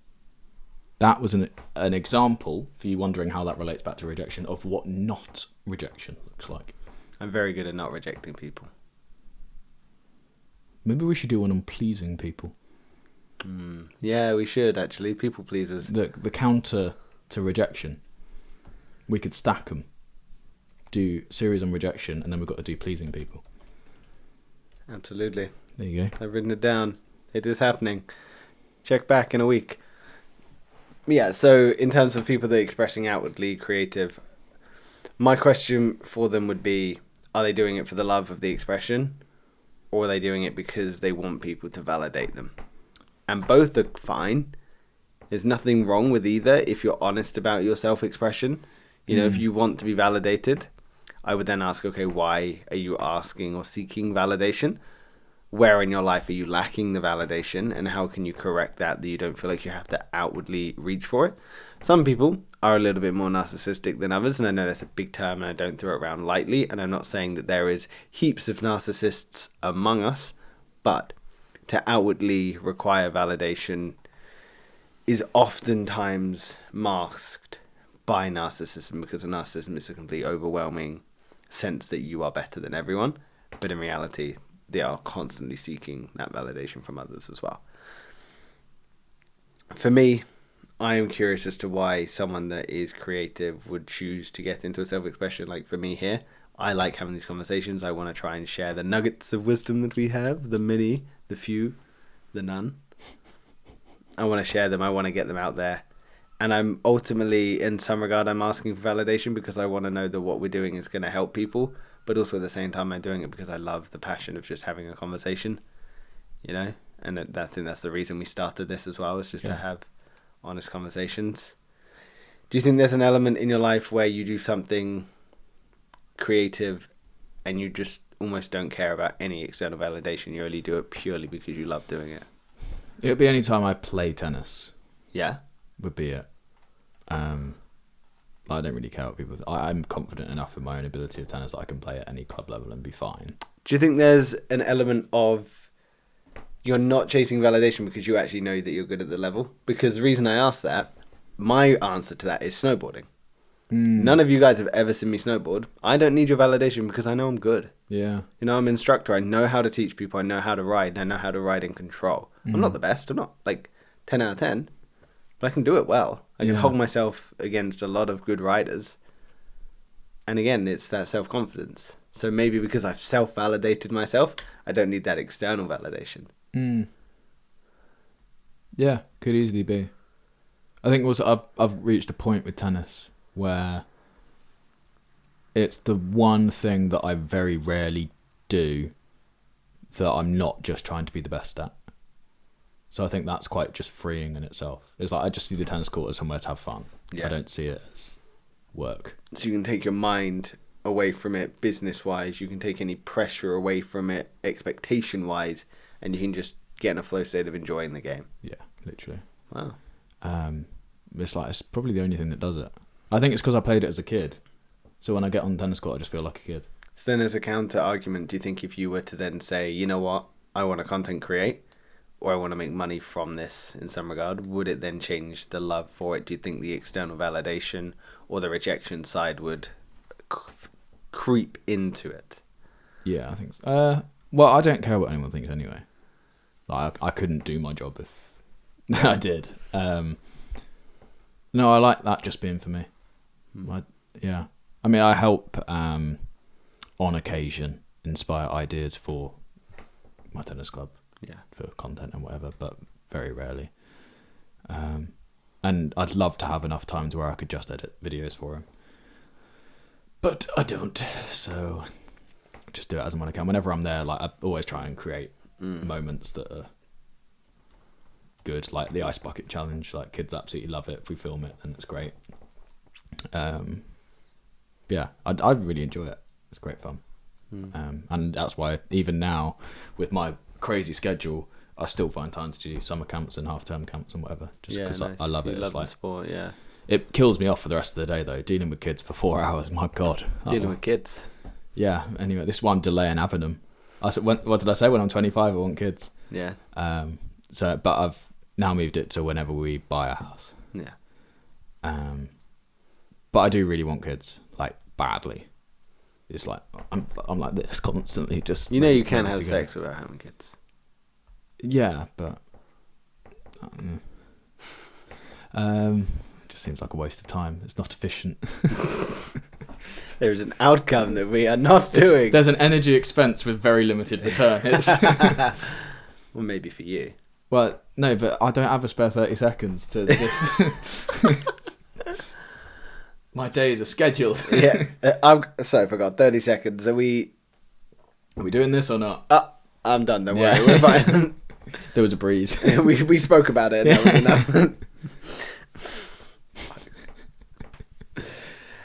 That was an example for you wondering how that relates back to rejection of what not rejection looks like. I'm very good at not rejecting people. Maybe we should do one on pleasing people. Yeah, we should actually. People pleasers. The counter to rejection. We could stack them. Do series on rejection, and then we've got to do pleasing people. Absolutely. There you go. I've written it down. It is happening. Check back in a week. Yeah, so in terms of people that are expressing outwardly creative, my question for them would be, are they doing it for the love of the expression, or are they doing it because they want people to validate them? And both are fine. There's nothing wrong with either if you're honest about your self-expression. You know, if you want to be validated, I would then ask, okay, why are you asking or seeking validation? Where in your life are you lacking the validation, and how can you correct that you don't feel like you have to outwardly reach for it? Some people are a little bit more narcissistic than others, and I know that's a big term and I don't throw it around lightly, and I'm not saying that there is heaps of narcissists among us, but to outwardly require validation is oftentimes masked by narcissism, because narcissism is a complete overwhelming sense that you are better than everyone, but in reality they are constantly seeking that validation from others as well. For me, I am curious as to why someone that is creative would choose to get into a self-expression. Like for me here, I like having these conversations. I want to try and share the nuggets of wisdom that we have, the many, the few, the none. I want to share them. I want to get them out there. And I'm ultimately, in some regard, I'm asking for validation because I want to know that what we're doing is going to help people. But also at the same time, I'm doing it because I love the passion of just having a conversation, you know? And I think that's the reason we started this as well, is just to have honest conversations. Do you think there's an element in your life where you do something creative and you just almost don't care about any external validation? You only do it purely because you love doing it? It would be any time I play tennis. Yeah? Would be it. I don't really care what people think. I'm confident enough in my own ability of tennis that I can play at any club level and be fine. Do you think there's an element of you're not chasing validation because you actually know that you're good at the level? Because the reason I ask that, my answer to that is snowboarding. None of you guys have ever seen me snowboard. I don't need your validation because I know I'm good. Yeah. You know, I'm an instructor. I know how to teach people. I know how to ride. And I know how to ride in control. I'm not the best. I'm not like 10 out of 10. But I can do it well. I can hold myself against a lot of good riders. And again, it's that self-confidence. So maybe because I've self-validated myself, I don't need that external validation. Yeah, could easily be. I think also I've reached a point with tennis where it's the one thing that I very rarely do that I'm not just trying to be the best at. So I think that's quite just freeing in itself. It's like I just see the tennis court as somewhere to have fun. Yeah. I don't see it as work. So you can take your mind away from it business-wise. You can take any pressure away from it expectation-wise, and you can just get in a flow state of enjoying the game. Yeah, literally. Wow. It's probably the only thing that does it. I think it's because I played it as a kid. So when I get on the tennis court, I just feel like a kid. So then as a counter argument, do you think if you were to then say, you know what, I want to content create, or I want to make money from this in some regard, would it then change the love for it? Do you think the external validation or the rejection side would creep into it? Yeah, I think so. Well, I don't care what anyone thinks anyway. Like, I couldn't do my job if I did. No, I like that just being for me. Yeah. I mean, I help, on occasion, inspire ideas for my tennis club. Yeah. For content and whatever, but very rarely. And I'd love to have enough times where I could just edit videos for him. But I don't, so just do it as and when I can. Whenever I'm there, like I always try and create moments that are good, like the ice bucket challenge. Like kids absolutely love it. If we film it, and it's great. Yeah, I really enjoy it. It's great fun, and that's why even now with my crazy schedule, I still find time to do summer camps and half-term camps and whatever. Just because I love it. You love the sport, yeah. It kills me off for the rest of the day though. Dealing with kids for 4 hours, my God. Dealing with kids. Yeah. Anyway, this one delay in having them. I said, what did I say? When I'm 25, I want kids. Yeah. But I've now moved it to whenever we buy a house. Yeah. But I do really want kids, like badly. It's like I'm like this constantly. Just you can have sex without having kids. Yeah, but just seems like a waste of time. It's not efficient. There is an outcome that we are not doing. There's an energy expense with very limited return. Well, maybe for you. Well, no, but I don't have a spare 30 seconds to just... My days are scheduled. Yeah. I forgot. 30 seconds. Are we doing this or not? I'm done. Don't worry. We're fine. There was a breeze. we spoke about it. And that was enough.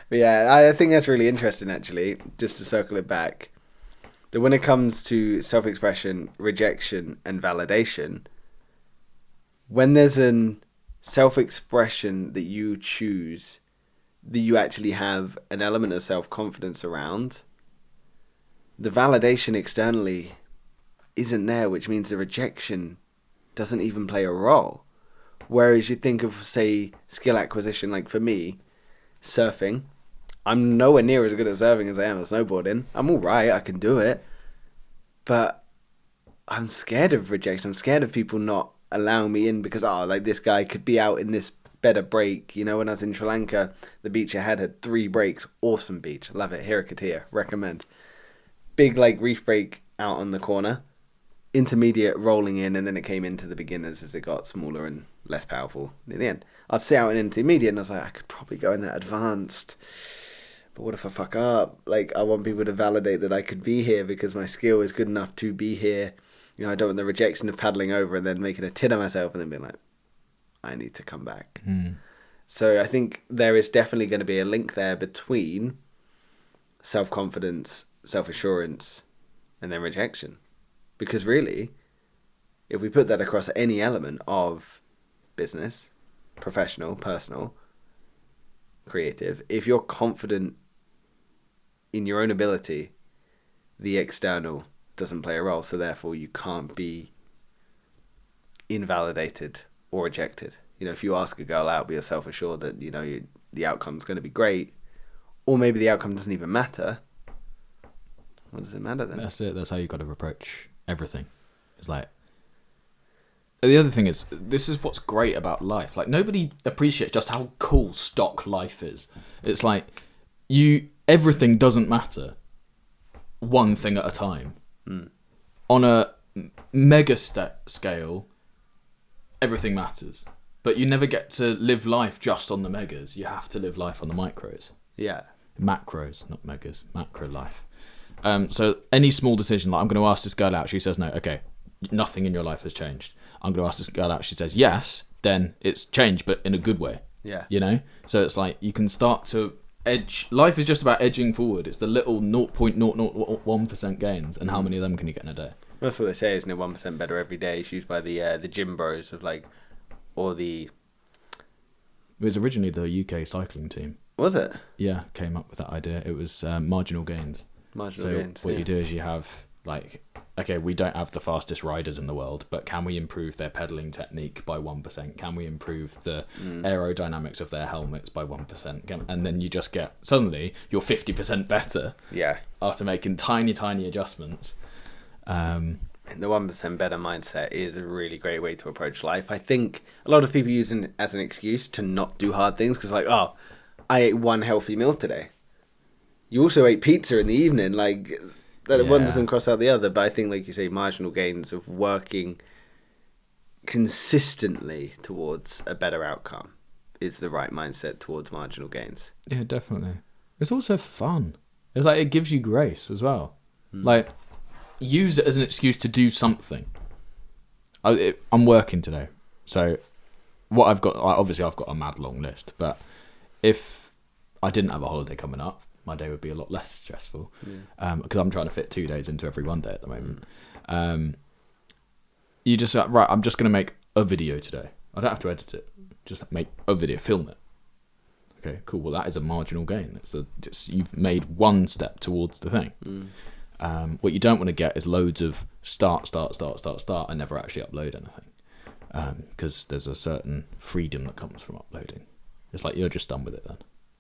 But yeah, I think that's really interesting, actually, just to circle it back. That when it comes to self-expression, rejection, and validation, when there's an self-expression that you choose, that you actually have an element of self-confidence around, the validation externally isn't there, which means the rejection doesn't even play a role. Whereas you think of, say, skill acquisition, like for me, surfing, I'm nowhere near as good at surfing as I am at snowboarding. I'm all right, I can do it. But I'm scared of rejection. I'm scared of people not allowing me in because, this guy could be out in this better break. You know, when I was in Sri Lanka, the beach I had 3 breaks. Awesome beach. Love it. Hirakatia. Recommend. Big, reef break out on the corner. Intermediate rolling in, and then it came into the beginners as it got smaller and less powerful near the end. I'd stay out in intermediate, and I was like, I could probably go in that advanced. But what if I fuck up? I want people to validate that I could be here because my skill is good enough to be here. You know, I don't want the rejection of paddling over and then making a tit of myself and then being like, I need to come back. So I think there is definitely going to be a link there between self-confidence, self-assurance, and then rejection. Because really, if we put that across any element of business, professional, personal, creative, if you're confident in your own ability, the external doesn't play a role, so therefore you can't be invalidated or rejected. You know, if you ask a girl out, be self-assured that, the outcome's going to be great, or maybe the outcome doesn't even matter. What does it matter then? That's it. That's how you got to approach everything. It's like, the other thing is, this is what's great about life. Nobody appreciates just how cool stock life is. It's like, everything doesn't matter. One thing at a time. On a mega scale, everything matters. But you never get to live life just on the megas. You have to live life on the micros. Yeah. Macros, not megas. Macro life. So any small decision, I'm going to ask this girl out. She says no. Okay, nothing in your life has changed. I'm going to ask this girl out. She says yes, then it's changed, but in a good way. Yeah. You know? So it's like you can start to edge. Life is just about edging forward. It's the little 0.001% gains, and how many of them can you get in a day? That's what they say, isn't it? 1% better every day. It's used by the gym bros of or the. It was originally the UK cycling team. Was it? Yeah, came up with that idea. It was marginal gains. Marginal gains. So what you do is you have okay, we don't have the fastest riders in the world, but can we improve their pedaling technique by 1%? Can we improve the aerodynamics of their helmets by 1%? And then you just get, suddenly, you're 50% better. Yeah. After making tiny, tiny adjustments. The 1% better mindset is a really great way to approach life. I think a lot of people use it as an excuse to not do hard things because, I ate one healthy meal today. You also ate pizza in the evening. One doesn't cross out the other. But I think, like you say, marginal gains of working consistently towards a better outcome is the right mindset towards marginal gains. Yeah, definitely. It's also fun. It's it gives you grace as well. Use it as an excuse to do something. I'm working today, so what I've got, obviously I've got a mad long list, but if I didn't have a holiday coming up, my day would be a lot less stressful, because I'm trying to fit 2 days into every one day at the moment. You just right, I'm just going to make a video today. I don't have to edit it, just make a video, film it. Okay, cool. Well, that is a marginal gain. You've made one step towards the thing. What you don't want to get is loads of start and never actually upload anything, because there's a certain freedom that comes from uploading. It's like you're just done with it then.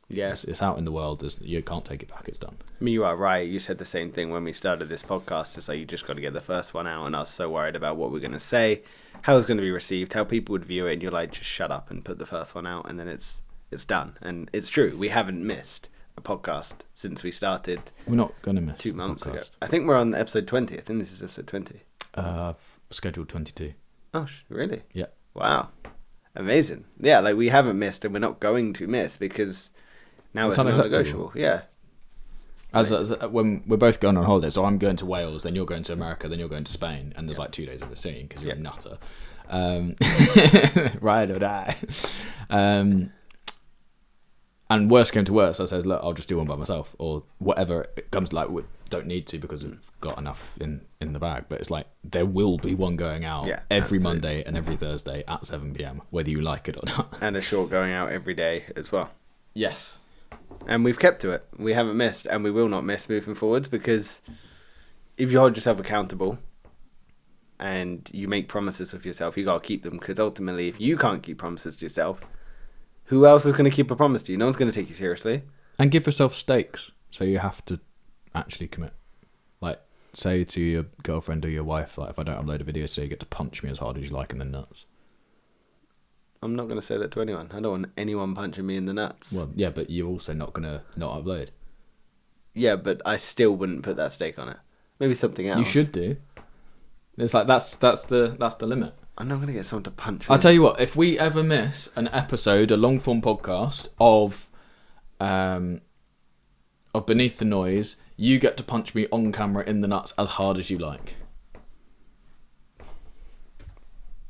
Yeah, it's out in the world. You can't take it back. It's done. I mean, you are right. You said the same thing when we started this podcast. It's like you just got to get the first one out, and I was so worried about what we're going to say, how it's going to be received, how people would view it, and you're like, just shut up and put the first one out, and then it's done. And it's true. We haven't missed a podcast since we started. We're not going to miss 2 months ago. I think we're on episode 20. I think this is episode 20. Scheduled 22. Oh, really? Yeah. Wow. Amazing. Yeah, we haven't missed, and we're not going to miss because now it's non-negotiable. Yeah. As when we're both going on holiday, so I'm going to Wales, then you're going to America, then you're going to Spain, and there's 2 days of a scene because you're a nutter. Ride or die. And worst came to worst, I said, look, I'll just do one by myself, or whatever it comes we don't need to because we've got enough in the bag. But it's there will be one going out every Monday and every Thursday at 7 p.m, whether you like it or not. And a short going out every day as well. Yes. And we've kept to it. We haven't missed, and we will not miss moving forwards, because if you hold yourself accountable and you make promises with yourself, you got to keep them, because ultimately, if you can't keep promises to yourself, who else is going to keep a promise to you? No one's going to take you seriously. And give yourself stakes, so you have to actually commit. Say to your girlfriend or your wife, if I don't upload a video today, you get to punch me as hard as you like in the nuts. I'm not going to say that to anyone. I don't want anyone punching me in the nuts. Well, yeah, but you're also not going to not upload. Yeah, but I still wouldn't put that stake on it. Maybe something else. You should do. It's that's the limit. I'm not going to get someone to punch me. I'll tell you what, if we ever miss an episode, a long form podcast of Beneath the Noise, you get to punch me on camera in the nuts as hard as you like.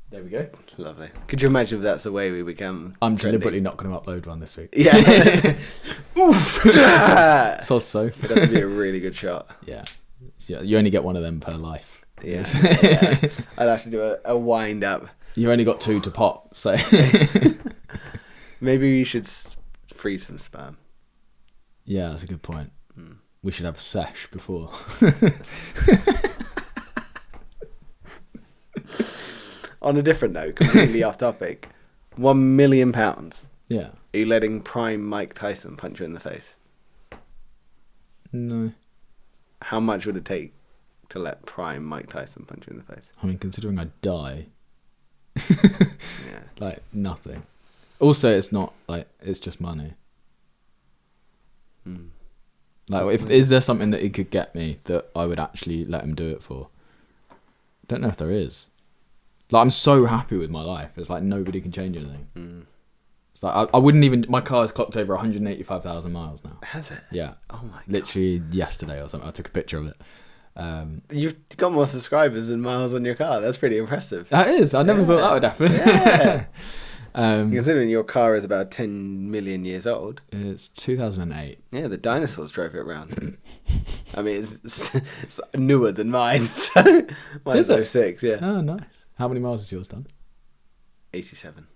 There we go. Lovely. Could you imagine if that's the way we become I'm trendy? deliberately not going to upload one this week. Yeah. Oof. So. That'd be a really good shot. Yeah. You only get one of them per life. Yeah. Yeah. I'd have to do a wind up. You've only got 2 to pop, so. Maybe we should freeze some sperm. Yeah, that's a good point. We should have a sesh before. On a different note, completely off topic, £1 million. Yeah. Are you letting prime Mike Tyson punch you in the face? No. How much would it take to let prime Mike Tyson punch you in the face? I mean, considering I die. Yeah. Nothing. Also, it's not, it's just money. Is there something that he could get me that I would actually let him do it for? I don't know if there is. I'm so happy with my life. It's nobody can change anything. It's I wouldn't even. My car has clocked over 185,000 miles now. Has it? Yeah. Oh my god. Literally yesterday or something. I took a picture of it. You've got more subscribers than miles on your car. That's pretty impressive. That is. I never thought that would happen. Yeah. Considering your car is about 10 million years old. It's 2008. Yeah, the dinosaurs drove it around. I mean, it's newer than mine, so mine's 06, yeah. Oh, nice. How many miles has yours done? 87.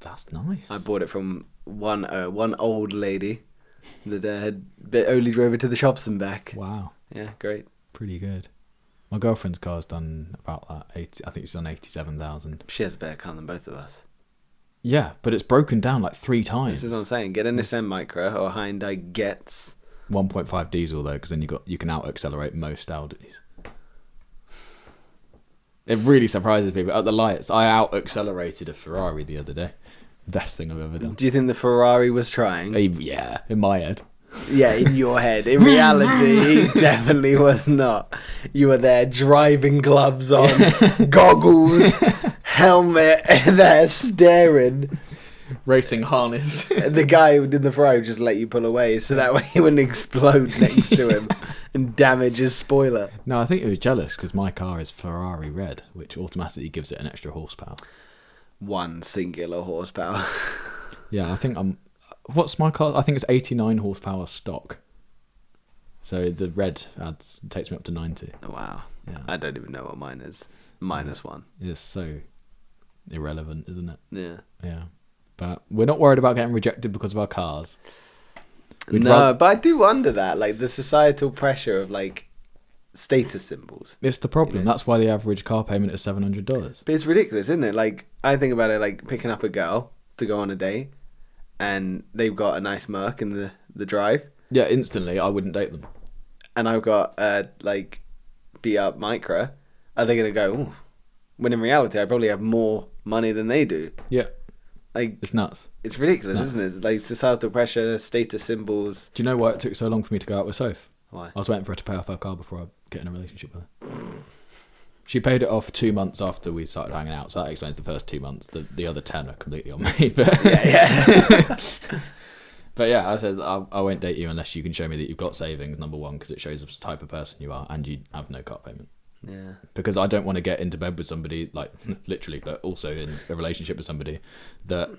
That's nice. I bought it from one old lady that had only drove it to the shops and back. Wow. Yeah, great. Pretty good. My girlfriend's car's done about that. I think she's done 87,000. She has a better car than both of us. Yeah, but it's broken down like 3 times. This is what I'm saying. Get a Nissan Micra or a Hyundai Getz. 1.5 diesel though, because then you can out accelerate most Audis. It really surprises people. At the lights, I out accelerated a Ferrari the other day. Best thing I've ever done. Do you think the Ferrari was trying? Yeah, in my head. Yeah, in your head. In reality, he definitely was not. You were there, driving gloves on, goggles, helmet, and there staring. Racing harness. The guy who did the Ferrari would just let you pull away, so that way he wouldn't explode next to him and damage his spoiler. No, I think he was jealous because my car is Ferrari red, which automatically gives it an extra horsepower. One singular horsepower. Yeah, I think what's my car? I think it's 89 horsepower stock. So the red takes me up to 90. Wow. Yeah. I don't even know what mine is. -1. It's so irrelevant, isn't it? Yeah. Yeah. But we're not worried about getting rejected because of our cars. But I do wonder that, like, the societal pressure of, like, status symbols. It's the problem. You know? That's why the average car payment is $700. But it's ridiculous, isn't it? Like, I think about it like picking up a girl to go on a date, and they've got a nice Merc in the drive. Yeah, instantly, I wouldn't date them. And I've got a, like, beat-up Micra. Are they going to go, ooh? When in reality, I probably have more money than they do. Yeah. Like, it's nuts. It's ridiculous, isn't it? Like, societal pressure, status symbols. Do you know why it took so long for me to go out with Soph? Why? I was waiting for her to pay off her car before I get in a relationship with her. She paid it off 2 months after we started hanging out, so that explains the first 2 months. The other 10 are completely on me. But yeah. But yeah, I said I won't date you unless you can show me that you've got savings, number one, because it shows the type of person you are, and you have no car payment. Yeah. Because I don't want to get into bed with somebody, like, literally, but also in a relationship with somebody that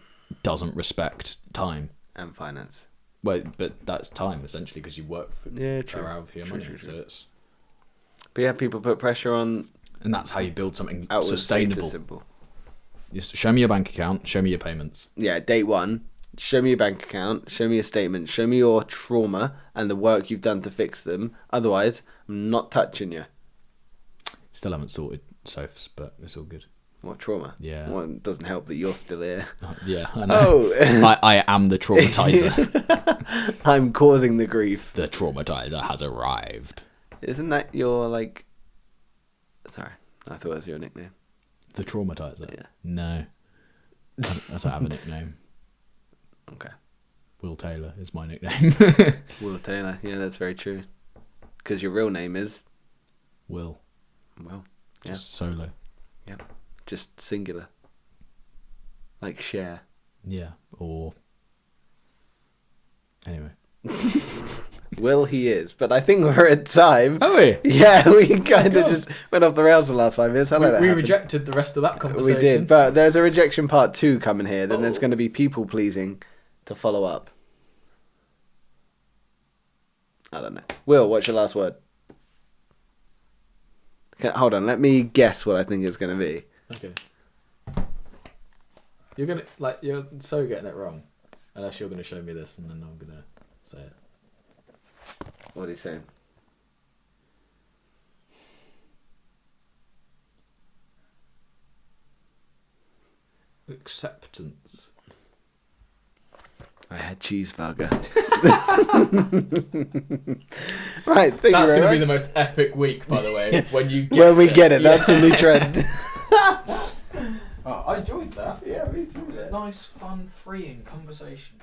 doesn't respect time. And finance. Well, but that's time, essentially, because you work for your money. True. So it's... But yeah, people put pressure on... And that's how you build something outward sustainable. Symbol. Just show me your bank account, show me your payments. Yeah, date one. Show me your bank account, show me your statement, show me your trauma and the work you've done to fix them. Otherwise, I'm not touching you. Still haven't sorted Soph's, but it's all good. What, trauma? Yeah. Well, it doesn't help that you're still here. Yeah, I know. Oh. I am the traumatizer. I'm causing the grief. The traumatizer has arrived. Isn't that your, like... Sorry, I thought it was your nickname. The traumatizer? Yeah. No. I don't have a nickname. Okay. Will Taylor is my nickname. Will Taylor. Yeah, that's very true. Because your real name is... Will. Well, yeah. Just solo. Yeah. Just singular. Like share. Yeah. Or... Anyway. Will he is. But I think we're at time. Are we? Yeah, we kind of just went off the rails the last 5 minutes. We rejected the rest of that conversation. We did, but there's a rejection part 2 coming here. Then there's going to be people pleasing to follow up. I don't know. Will, what's your last word? Okay, hold on, let me guess what I think it's going to be. Okay. You're so getting it wrong. Unless you're going to show me this and then I'm going to say it. What are you saying? Acceptance. I had cheeseburger. Right, thank That's you very going to be much. the most epic week, by the way, when you get When we get it, that's a new trend. Oh, I enjoyed that. Yeah, me too. Nice, fun, freeing conversation.